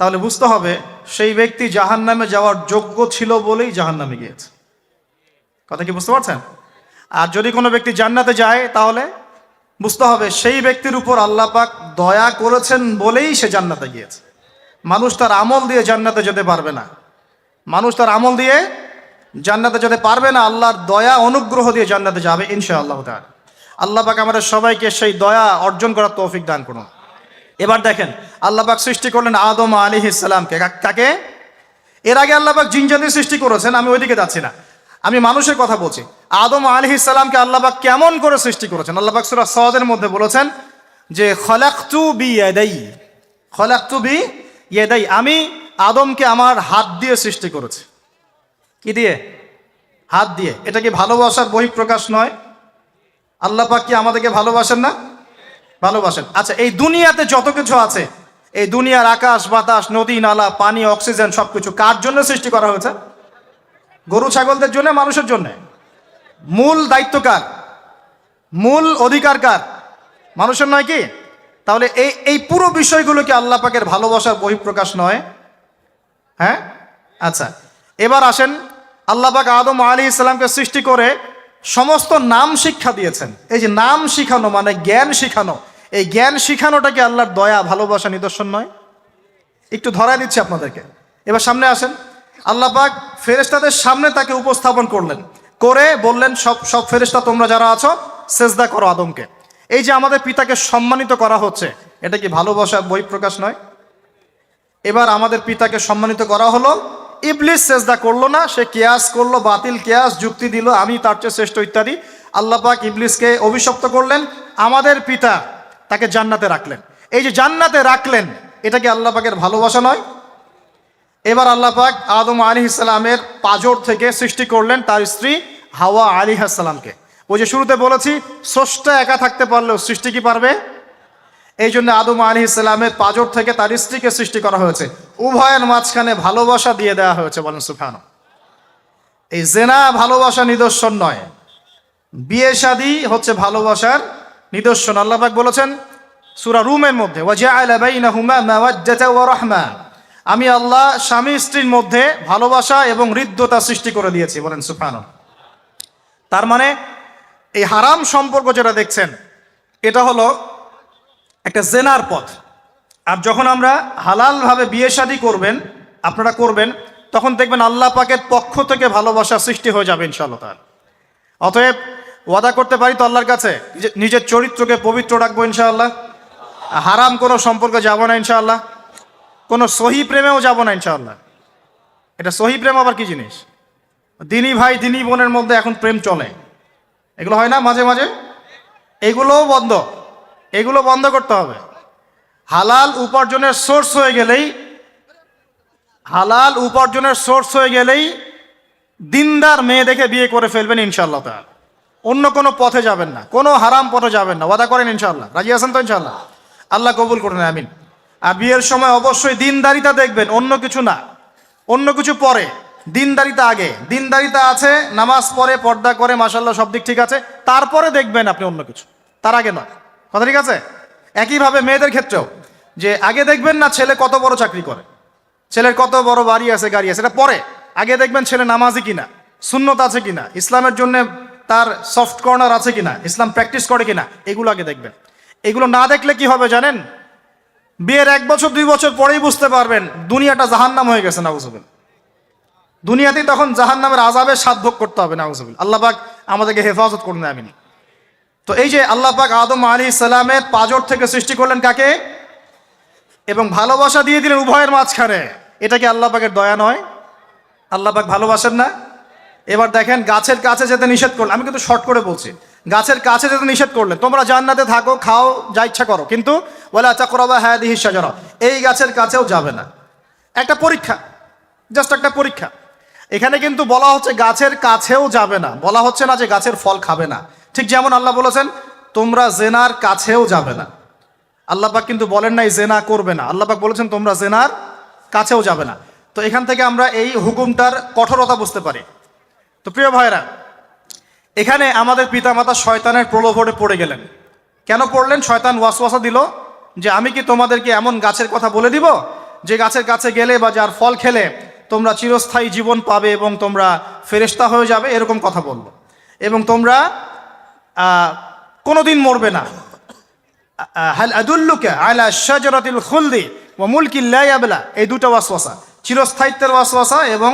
তাহলে বুঝতে হবে সেই ব্যক্তি জাহান্নামে যাওয়ার যোগ্য ছিল বলেই জাহান্নামে গিয়েছে। কথা কি বুঝতে পারছেন? আর যদি কোনো ব্যক্তি জান্নাতে যায়, তাহলে বুঝতে হবে সেই ব্যক্তির উপর আল্লাহ পাক দয়া করেছেন বলেই সে জান্নাতে গিয়েছে। মানুষ তার আমল দিয়ে জান্নাতে যেতে পারবে না, মানুষ তার আমল দিয়ে জান্নাতে যেতে পারবে না, আল্লাহর দয়া অনুগ্রহ দিয়ে জান্নাতে যাবে ইনশাআল্লাহ তাআলা। আল্লাহ পাক আমাদের সবাইকে সেই দয়া অর্জন করার তৌফিক দান করুন। এবার দেখেন, আল্লাহ পাক সৃষ্টি করলেন আদম আলাইহিস সালামকে। কাকে? এর আগে আল্লাহ পাক জিন জাতি সৃষ্টি করেছেন, আমি ওইদিকে যাচ্ছি না। আমি মানুষের কথা বলছি। আদম আলাইহিস সালামকে আল্লাহ পাক কেমন করে সৃষ্টি করেছেন? আল্লাহ পাক সূরা সাদের মধ্যে বলেছেন যে খলাকতু বিয়াদাই, আমি আদমকে আমার হাত দিয়ে সৃষ্টি করেছি। কি দিয়ে? হাত দিয়ে। এটা কি ভালোবাসার বহিঃপ্রকাশ নয়? আল্লাহ পাক কি আমাদেরকে ভালোবাসেন না? ভালোবাসেন। আচ্ছা, এই দুনিয়াতে যত কিছু আছে, এই দুনিয়ার আকাশ বাতাস, নদী নালা, পানি, অক্সিজেন, সবকিছু কার জন্য সৃষ্টি করা হয়েছে? গরু ছাগলদের জন্য, মানুষের জন্য? মূল দায়িত্ব কার? মূল অধিকার কার? মানুষের নয় কি? তাহলে এই পুরো বিষয়গুলো কি আল্লাহ পাকের ভালোবাসার বহিঃপ্রকাশ নয়? হ্যাঁ। আচ্ছা, এবার আসেন, আল্লাহ পাক আদম আলাইহিস সালামকে সৃষ্টি করে সমস্ত নাম শিক্ষা দিয়েছেন। এই যে নাম শিখানো মানে জ্ঞান শিখানো, এই জ্ঞান শিখানোটা কি আল্লাহর দয়া ভালোবাসা নিদর্শন নয়? একটু ধরায় দিচ্ছি আপনাদেরকে। এবার সামনে আসেন, আল্লাহ পাক ফেরেশতাদের সামনে তাকে উপস্থাপন করলেন, করে বললেন সব ফেরেশতা তোমরা যারা আছো সেজদা করো আদমকে। এই যে আমাদের পিতাকে সম্মানিত করা হচ্ছে, এটা কি ভালোবাসার বহিঃপ্রকাশ নয়? এবার আমাদের পিতাকে সম্মানিত করা হলো, ইবলিস সেজদা করলো না, সে কিয়াস করলো, বাতিল কিয়াস, যুক্তি দিল আমি তার চেয়ে শ্রেষ্ঠ ইত্যাদি। আল্লাহ পাক ইবলিসকে অভিশপ্ত করলেন, আমাদের পিতা তাকে জান্নাতে রাখলেন। এই যে জান্নাতে রাখলেন, এটা কি আল্লাহ পাকের ভালোবাসা নয়? এবার আল্লাহ পাক আদম আলাইহিস সালামের পাঁজর থেকে সৃষ্টি করলেন তার স্ত্রী হাওয়া আলাইহিস সালামকে। ওই যে শুরুতে বলেছি, স্রষ্টা একা থাকতে পারলেও সৃষ্টি কি পারবে? এই জন্য আদম আলাইহিস সালামের পাঁজর থেকে তার স্ত্রীকে সৃষ্টি করা হয়েছে, উভয়ের মাঝখানে ভালোবাসা দিয়ে দেওয়া হয়েছে। বলেন সুবহানাল্লাহ। এই জেনা ভালোবাসা নিদর্শন নয়, বিয়ে শাদী হচ্ছে ভালোবাসার নিদর্শন। আল্লাহ পাক বলেছেন সূরা রুমের মধ্যে, ওয়াজআলা বাইনাহুমা মাওয়াজ্জাতা ওয়া রাহমা, আমি আল্লাহ স্বামী স্ত্রীর মধ্যে ভালোবাসা এবং হৃদ্যতা সৃষ্টি করে দিয়েছি। বলেন সুবহানাল্লাহ। তার মানে এই হারাম সম্পর্ক যেটা দেখছেন, এটা হলো একটা জেনার পথ। আর যখন আমরা হালালভাবে বিয়ে শাদী আপনারা করবেন, তখন দেখবেন আল্লাহ পাকের পক্ষ থেকে ভালোবাসা সৃষ্টি হয়ে যাবে ইনশাআল্লাহ তাআলা। অতএব ওয়াদা করতে পারি তো আল্লাহর কাছে, নিজের চরিত্রকে পবিত্র রাখবো ইনশাআল্লাহ, হারাম কোনো সম্পর্কে যাব না ইনশাআল্লাহ, কোনো সহি প্রেমেও যাব না ইনশাআল্লাহ। এটা সহি প্রেম আবার কি জিনিস? দিনী ভাই দিনী বোনের মধ্যে এখন প্রেম চলে, এগুলো হয় না মাঝে মাঝে? এগুলোও বন্ধ, এগুলো বন্ধ করতে হবে। হালাল উপার্জনের সোর্স হয়ে গেলেই দিনদার মেয়ে দেখে বিয়ে করে ফেলবেন ইনশাআল্লাহ তাআলা। অন্য কোনো পথে যাবেন না, কোনো হারাম পথে যাবেন না। ওয়াদা করেন ইনশাআল্লাহ? রাজি আছেন তো ইনশাআল্লাহ? আল্লাহ কবুল করুন, আমিন। আর বিয়ের সময় অবশ্যই দিনদারিতা দেখবেন, অন্য কিছু না। অন্য কিছু পরে, দিনদারিতা আগে। দিনদারিতা আছে, নামাজ পড়ে, পর্দা করে, মাশাআল্লাহ সব দিক ঠিক আছে, তারপরে দেখবেন আপনি অন্য কিছু, তার আগে নয়। কথা ঠিক আছে? একইভাবে মেয়েদের ক্ষেত্রেও, যে আগে দেখবেন না ছেলে কত বড় চাকরি করে, ছেলের কত বড় বাড়ি আছে, গাড়ি আছে, এটা পরে। আগে দেখবেন ছেলে নামাজি কিনা, সুন্নত আছে কিনা, ইসলামের জন্য তার সফট কর্নার আছে কিনা, ইসলাম প্র্যাকটিস করে কিনা, এগুলো আগে দেখবেন। এগুলো না দেখলে কি হবে জানেন? বিয়ের 1 বছর 2 বছর পরেই বুঝতে পারবেন দুনিয়াটা জাহান্নাম হয়ে গেছে। নাউজুবিল্লাহ। দুনিয়াতেই তখন জাহান্নামের আযাবের স্বাদ ভোগ করতে হবে। নাউজুবিল্লাহ। আল্লাহ পাক আমাদেরকে হেফাজত করুন, আমিন। তো এই যে আল্লাহ পাক আদম আলাইহিস সালামের পাঁজর থেকে সৃষ্টি করলেন কাকে, এবং ভালোবাসা দিয়ে দিলেন উভয়ের মাঝখানে, এটা কি আল্লাহ পাকের দয়া নয়? আল্লাহ পাক ভালোবাসেন না? এবার দেখেন, গাছের কাছে যেতে নিষেধ করলেন। আমি কিন্তু শর্ট করে বলছি, গাছের কাছে যেতে নিষেধ করলেন, তোমরা জান্নাতে থাকো, খাও, যা ইচ্ছা করো, কিন্তু ওয়ালা তাকরাবা হাদিহিশ শাজারা, এই গাছের কাছেও যাবে না। একটা পরীক্ষা, জাস্ট একটা পরীক্ষা। এখানে কিন্তু বলা হচ্ছে গাছের কাছেও যাবে না, বলা হচ্ছে না যে গাছের ফল খাবে না। ঠিক যেমন আল্লাহ বলেছেন তোমরা জেনার কাছেও যাবে না। আল্লাহ পাক কিন্তু বলেন নাই জেনা করবে না, আল্লাহ পাক বলেছেন তোমরা জেনার কাছেও যাবে না। তো এখান থেকে আমরা এই হুকুমটার কঠোরতা বুঝতে পারি। তো প্রিয় ভাইরা, এখানে আমাদের পিতামাতা শয়তানের প্রলোভনে পড়ে গেলেন। কেন পড়লেন? শয়তান ওয়াসওয়াসা দিল যে আমি কি তোমাদেরকে এমন গাছের কথা বলে দিব যে গাছের কাছে গেলে বা যার ফল খেলে তোমরা চিরস্থায়ী জীবন পাবে এবং তোমরা ফেরেশতা হয়ে যাবে, এরকম কথা বলল। এবং তোমরা কোনোদিন মরবে না। হাল আদুল্লুকা আলা শাজারাতিল খুলদি ওয়া মুলকিন লা ইয়াবলা, এই দুটো ওয়াসওয়াসা, চিরস্থায়িত্বের ওয়াসওয়াসা এবং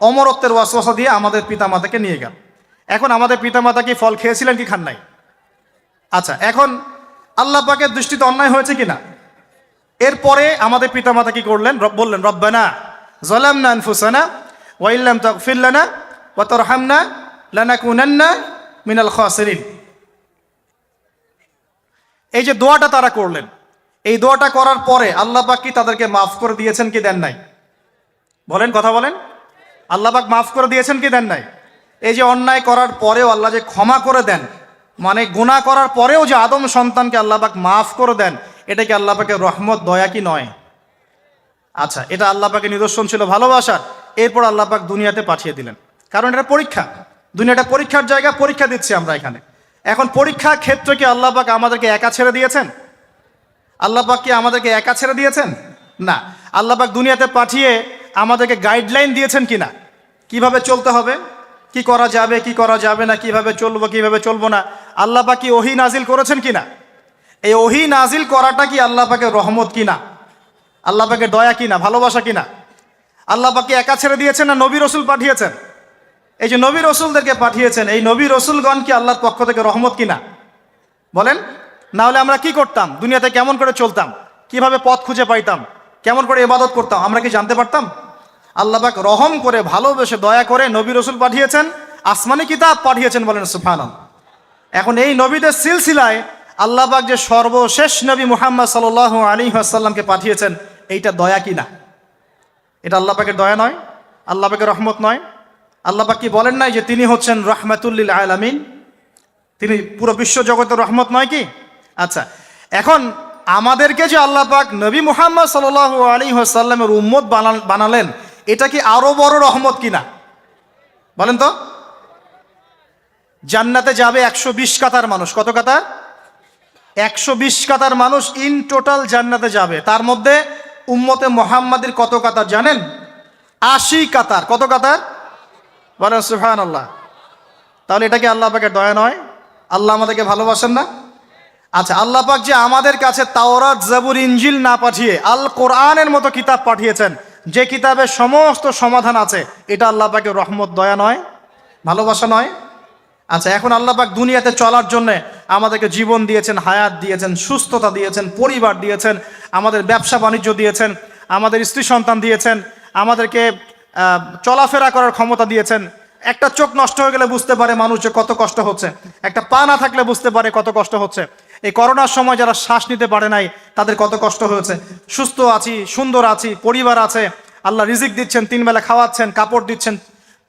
অমরত্বের ওয়াসওয়াসা দিয়ে আমাদের পিতামাতাকে নিয়ে গেল। এখন আমাদের পিতামাতা কি ফল খেয়েছিলেন কি খান নাই? আচ্ছা, এখন আল্লাহ পাকের দৃষ্টিতে অন্যায় হয়েছে কিনা? এরপরে আমাদের পিতামাতা কি করলেন? বললেন রব্বানা যালামনা আনফুসানা ওয়া ইল্লাম তাগফির লানা ওয়া তারহামনা লানাকুনান্না মিনাল খাসিরিন। এই যে দোয়াটা তারা করলেন, এই দোয়াটা করার পরে আল্লাহ পাক কি তাদেরকে মাফ করে দিয়েছেন কি দেন নাই? বলেন, কথা বলেন। আল্লাহ পাক মাফ করে দিয়েছেন কি দেন নাই? এই যে অন্যায় করার পরেও আল্লাহ যে ক্ষমা করে দেন, মানে গুনাহ করার পরেও যে আদম সন্তানকে আল্লাহ পাক মাফ করে দেন, এটা কি আল্লাহ পাকের রহমত, দয়া কি নয়? আচ্ছা, এটা আল্লাহ পাকের নিদর্শন ছিল ভালোবাসার। এরপর আল্লাহ পাক দুনিয়াতে পাঠিয়ে দিলেন, কারণ এটা পরীক্ষা। দুনিয়াটা পরীক্ষার জায়গা, পরীক্ষা দিচ্ছি আমরা এখানে। এখন পরীক্ষার ক্ষেত্রে কি আল্লাহ পাক আমাদেরকে একা ছেড়ে দিয়েছেন? আল্লাহ পাক কি আমাদেরকে একা ছেড়ে দিয়েছেন? না, আল্লাহ পাক দুনিয়াতে পাঠিয়ে আমাদেরকে গাইডলাইন দিয়েছেন কিনা, কিভাবে চলতে হবে, কি করা যাবে কি করা যাবে না, কিভাবে চলবো কিভাবে চলবো না। আল্লাহ পাক কি ওহী নাজিল করেছেন কিনা? এই ওহী নাজিল করাটা কি আল্লাহ পাকের রহমত কিনা, আল্লাহ পাকের দয়া কিনা, ভালোবাসা কিনা? আল্লাহ পাক কি একা ছেড়ে দিয়েছেন না নবী রসুল পাঠিয়েছেন? এই যে নবী রসুলদেরকে পাঠিয়েছেন, এই নবী রসুলগণ কি আল্লাহর পক্ষ থেকে রহমত কিনা? বলেন। না হলে আমরা কি করতাম, দুনিয়াতে কেমন করে চলতাম, কিভাবে পথ খুঁজে পাইতাম, কেমন করে ইবাদত করতাম, আমরা কি জানতে পারতাম? আল্লাহ পাক রহম করে, ভালোবেসে, দয়া করে নবী রসুল পাঠিয়েছেন, আসমানি কিতাব পাঠিয়েছেন। বলেন সুবহানাল্লাহ। এখন এই নবীদের সিলসিলায় আল্লাহ পাক যে সর্বশেষ নবী মুহাম্মদ সাল্লাল্লাহু আলাইহি ওয়াসাল্লামকে পাঠিয়েছেন, এইটা দয়া কিনা? এটা আল্লাহ পাকের দয়া নয়? আল্লাহ পাকের রহমত নয়? আল্লাহ পাক কি বলেন নাই যে তিনি হচ্ছেন রাহমাতুল লিল আলামিন, তিনি পুরো বিশ্ব জগতের রহমত নয় কি? আচ্ছা, এখন আমাদেরকে যে আল্লাহ পাক নবী মুহাম্মদ সাল্লাল্লাহু আলাইহি ওয়াসাল্লামের উম্মত বানালেন, এটা কি আরো বড় রহমত কিনা? বলেন তো। জান্নাতে যাবে 120 কাতার মানুষ। কত কাতার? 120 কাতার মানুষ ইন টোটাল জান্নাতে যাবে। তার মধ্যে উম্মতে মুহাম্মাদের কত কাতার জানেন? 80 কাতার। কত কাতার? বলেন সুবহানাল্লাহ। তাহলে এটা কি আল্লাহ পাকের দয়া নয়? আল্লাহ আমাদেরকে ভালোবাসেন না? আচ্ছা, আল্লাহ পাক যে আমাদের কাছে তাওরাত, জাবুর, ইনজিল না পাঠিয়ে আল কোরআনের মতো কিতাব পাঠিয়েছেন, যে কিতাবে সমস্ত সমাধান আছে, এটা আল্লাহ পাকের রহমত, দয়া নয়, ভালোবাসা নয়? আচ্ছা, এখন আল্লাহ পাক দুনিয়াতে চলার জন্য আমাদেরকে জীবন দিয়েছেন, হায়াত দিয়েছেন, সুস্থতা দিয়েছেন, পরিবার দিয়েছেন, আমাদের ব্যবসা বাণিজ্য দিয়েছেন, আমাদের স্ত্রী সন্তান দিয়েছেন, আমাদেরকে চলাফেরা করার ক্ষমতা দিয়েছেন। একটা চোখ নষ্ট হয়ে গেলে বুঝতে পারে মানুষ যে কত কষ্ট হচ্ছে, একটা পা না থাকলে বুঝতে পারে কত কষ্ট হচ্ছে। এই করোনার সময় যারা শ্বাস নিতে পারে নাই, তাদের কত কষ্ট হয়েছে। সুস্থ আছি, সুন্দর আছি, পরিবার আছে, আল্লাহ রিজিক দিচ্ছেন, 3 বেলা খাওয়াচ্ছেন, কাপড় দিচ্ছেন,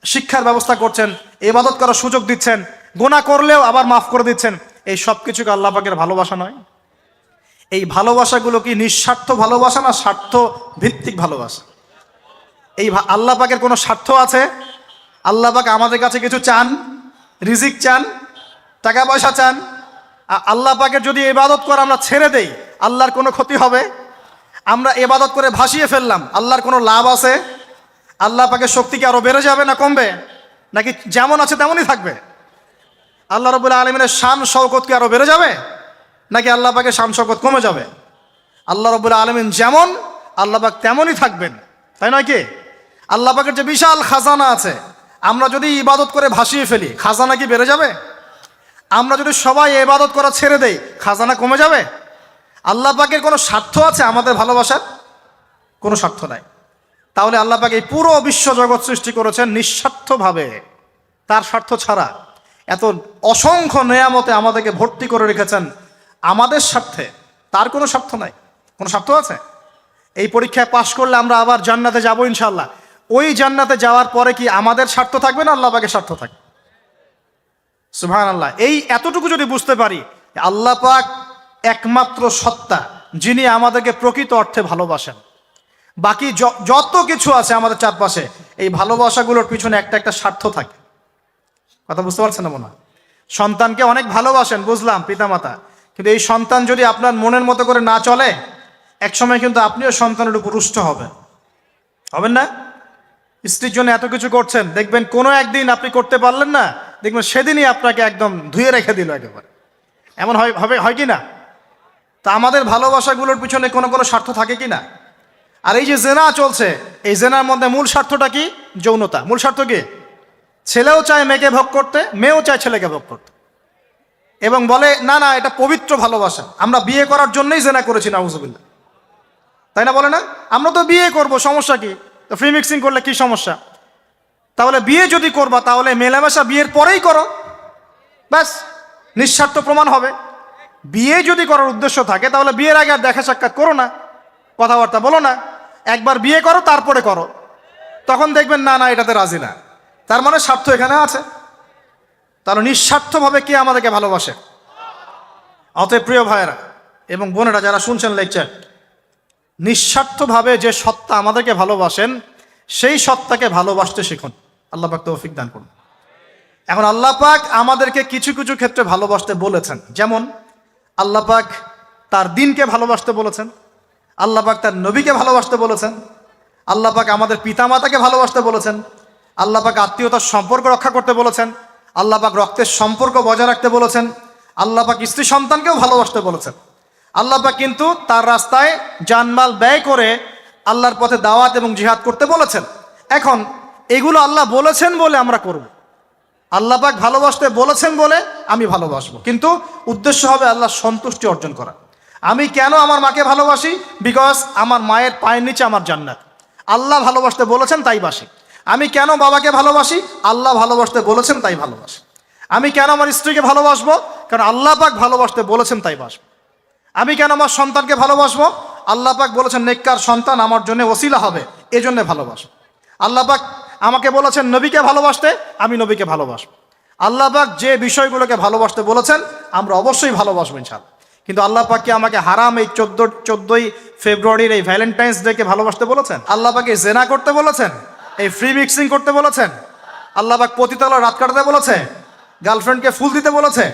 শিক্ষার ব্যবস্থা করছেন, ইবাদত করার সুযোগ দিচ্ছেন, গুনাহ করলেও আবার মাফ করে দিচ্ছেন। এই সব কিছুকে আল্লাহ পাকের ভালোবাসা নয়? এই ভালোবাসাগুলো কি নিঃস্বার্থ ভালোবাসা না স্বার্থ ভিত্তিক ভালোবাসা? এই আল্লাহ পাকের কোনো স্বার্থ আছে? আল্লাহ পাক আমাদের কাছে কিছু চান? রিজিক চান? টাকা পয়সা চান? আল্লাহ পাকের যদি ইবাদত করে আমরা ছেড়ে দেই, আল্লাহর কোনো ক্ষতি হবে? আমরা ইবাদত করে ভাসিয়ে ফেললাম, আল্লাহর কোনো লাভ আছে? আল্লাহ পাকের শক্তি কি আরো বেড়ে যাবে না কমবে? নাকি যেমন আছে তেমনই থাকবে? আল্লাহ রাব্বুল আলামিনের শান শওকত কি আরো বেড়ে যাবে, নাকি আল্লাহ পাকের শান শওকত কমে যাবে? আল্লাহ রাব্বুল আলামিন যেমন, আল্লাহ পাক তেমনই থাকবেন, তাই নয় কি? আল্লাহ পাকের যে বিশাল খাজানা আছে, আমরা যদি ইবাদত করে ভাসিয়ে ফেলি, খাজানা কি বেড়ে যাবে? আমরা যদি সবাই ইবাদত করা ছেড়ে দেই, খাজানা কমে যাবে? আল্লাহ পাকের কোনো স্বার্থ আছে আমাদের ভালোবাসার? কোনো স্বার্থ নাই। তাহলে আল্লাহ পাক এই পুরো বিশ্ব জগৎ সৃষ্টি করেছেন নিঃস্বার্থভাবে, তার স্বার্থ ছাড়া। এত অসংখ্য নেয়ামতে আমাদেরকে ভর্তি করে রেখেছেন আমাদের স্বার্থে, তার কোনো স্বার্থ নাই। কোনো স্বার্থ আছে? এই পরীক্ষায় পাশ করলে আমরা আবার জান্নাতে যাব ইনশাআল্লাহ। ওই জান্নাতে যাওয়ার পরে কি আমাদের স্বার্থ থাকবে না আল্লাহ পাকের স্বার্থ থাকবে? সুবহানাল্লাহ। এই এতটুকু যদি বুঝতে পারি, আল্লাহ পাক একমাত্র সত্তা যিনি আমাদেরকে প্রকৃত অর্থে ভালোবাসেন। বাকি যত কিছু আছে আমাদের চারপাশে, এই ভালোবাসাগুলোর পিছনে একটা একটা স্বার্থ থাকে। কথা বুঝতে পারছেন না মনে হয়? সন্তানকে অনেক ভালোবাসেন, বুঝলাম, পিতামাতা, কিন্তু এই সন্তান যদি আপনার মনের মতো করে না চলে, একসময় কিন্তু আপনিও সন্তানের উপর রুষ্ট হবেন না? স্ত্রীর জন্য এত কিছু করছেন, দেখবেন কোনো একদিন আপনি করতে পারলেন না, দেখবেন সেদিনই আপনাকে একদম ধুয়ে রেখে দিল একেবারে। এমন হয় কি না? তা আমাদের ভালোবাসাগুলোর পিছনে কোনো কোনো স্বার্থ থাকে কি না? আর এই যে জেনা চলছে, এই জেনার মধ্যে মূল স্বার্থটা কি? যৌনতা। মূল স্বার্থ কি? ছেলেও চায় মেয়েকে ভোগ করতে, মেয়েও চায় ছেলেকে ভোগ করতে, এবং বলে না না এটা পবিত্র ভালোবাসা, আমরা বিয়ে করার জন্যই জেনা করেছি, নাউজুবিল্লাহ। তাই না? বলে না আমরা তো বিয়ে করব, সমস্যা কি? তো ফ্রি মিক্সিং করলে কি সমস্যা? তাহলে বিয়ে যদি করবা তাহলে মেলামেশা বিয়ের পরেই করো, ব্যাস নিঃস্বার্থ প্রমাণ হবে। বিয়ে যদি করার উদ্দেশ্য থাকে তাহলে বিয়ের আগে আর দেখা সাক্ষাৎ করো না, কথাবার্তা বলো না, একবার বিয়ে করো তারপরে করো, তখন দেখবেন না না এটাতে রাজি না, তার মানে স্বার্থ এখানে আছে। তাহলে নিঃস্বার্থভাবে কে আমাদেরকে ভালোবাসে? অতএব প্রিয় ভাইয়েরা এবং বোনেরা যারা শুনছেন লেকচার, নিঃস্বার্থভাবে যে সত্তা আমাদেরকে ভালোবাসেন সেই সত্তাকে ভালোবাসতে শিখুন। আল্লাহ পাক তৌফিক দান করুন। এখন আল্লাহ পাক আমাদেরকে কিছু কিছু ক্ষেত্রে ভালোবাসতে বলেছেন, যেমন আল্লাহ পাক তার দিনকে ভালোবাসতে বলেছেন, আল্লাহ পাক তার নবীকে ভালোবাসতে বলেছেন, আল্লাহ পাক আমাদের পিতামাতাকে ভালোবাসতে বলেছেন, আল্লাহ পাক আত্মীয়তার সম্পর্ক রক্ষা করতে বলেছেন, আল্লাহ পাক রক্তের সম্পর্ক বজায় রাখতে বলেছেন, আল্লাহ পাক স্ত্রী সন্তানকেও ভালোবাসতে বলেছেন। আল্লাহ পাক কিন্তু তার রাস্তায় জানমাল ব্যয় করে আল্লাহর পথে দাওয়াত এবং জিহাদ করতে বলেছেন। এখন এগুলো আল্লাহ বলেছেন বলে আমরা করব, আল্লাহ পাক ভালোবাসতে বলেছেন বলে আমি ভালোবাসবো, কিন্তু উদ্দেশ্য হবে আল্লাহর সন্তুষ্টি অর্জন করা। আমি কেন আমার মাকে ভালোবাসি? বিকজ আমার মায়ের পায়ের নিচে আমার জান্নাত, আল্লাহ ভালোবাসতে বলেছেন তাই বাসি। আমি কেন বাবাকে ভালোবাসি? আল্লাহ ভালোবাসতে বলেছেন তাই ভালোবাসি। আমি কেন আমার স্ত্রীকে ভালোবাসবো? কারণ আল্লাহ পাক ভালোবাসতে বলেছেন তাই বাসবো। আমি কেন আমার সন্তানকে ভালোবাসবো? আল্লাহ পাক বলেছেন নেককার সন্তান আমার জন্য ওসিলা হবে, এজন্য ভালোবাসবো। আল্লাহ পাক আমাকে বলেছেন নবীকে ভালোবাসতে, আমি নবীকে ভালোবাসবো। আল্লাহ পাক যে বিষয়গুলোকে ভালোবাসতে বলেছেন আমরা অবশ্যই ভালোবাসবো ইনশাআল্লাহ। কিন্তু আল্লাহ পাক কি আমাকে হারাম এই 14ই ফেব্রুয়ারির এই ভ্যালেন্টাইন্স ডেকে ভালোবাসতে বলেছেন? আল্লাহ পাক জেনা করতে বলেছেন? এই ফ্রি মিক্সিং করতে বলেছেন? আল্লাহ পাক পতিতালয় রাত কাটাতে বলেছে? গার্লফ্রেন্ডকে ফুল দিতে বলেছে?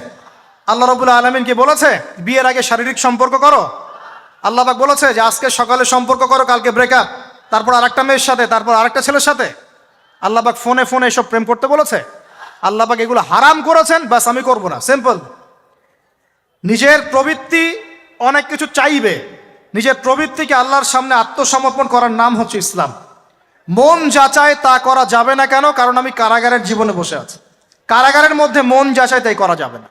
আল্লাহ রাব্বুল আলামিন কি বলেছে বিয়ের আগে শারীরিক সম্পর্ক করো? আল্লাহ পাক বলেছে যে আজকে সকালে সম্পর্ক করো, কালকে ব্রেকআপ, তারপর আরেকটা মেয়ের সাথে, তারপর আরেকটা ছেলের সাথে? আল্লাহ পাক ফোনে ফোনে এসব প্রেম করতে বলেছে? আল্লাহ পাক এগুলো হারাম করেছেন, বাস আমি করব না, সিম্পল। নিজের প্রবৃত্তি অনেক কিছু চাইবে, নিজের প্রবৃত্তিকে আল্লাহর সামনে আত্মসমর্পণ করার নাম হচ্ছে ইসলাম। মন যাচাই তা করা যাবে না। কেন? কারণ আমি কারাগারের জীবনে বসে আছি, কারাগারের মধ্যে মন যাচাই তাই করা যাবে না।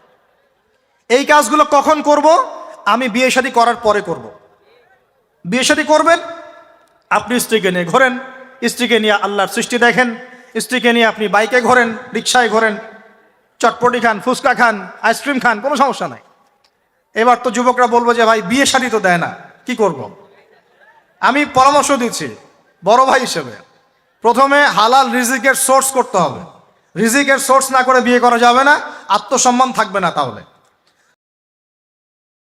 এই কাজগুলো কখন করব? আমি বিয়ে শাদী করার পরে করব। বিয়ে শাদী করবেন, আপনি স্ত্রীকে নিয়ে ঘোরেন, স্ত্রীকে নিয়ে আল্লাহর সৃষ্টি দেখেন, স্ত্রীকে নিয়ে আপনি বাইকে ঘোরেন, রিক্সায় ঘোরেন, চটপটি খান, ফুচকা খান, আইসক্রিম খান, কোনো সমস্যা নাই। এবার তো যুবকরা বলবো যে ভাই বিয়ে শাদী তো দেয় না, কি করব? আমি পরামর্শ দিচ্ছি বড় ভাই হিসেবে, প্রথমে হালাল রিজিকের সোর্স করতে হবে। রিজিকের সোর্স না করে বিয়ে করা যাবে না, আত্মসম্মান থাকবে না তাহলে।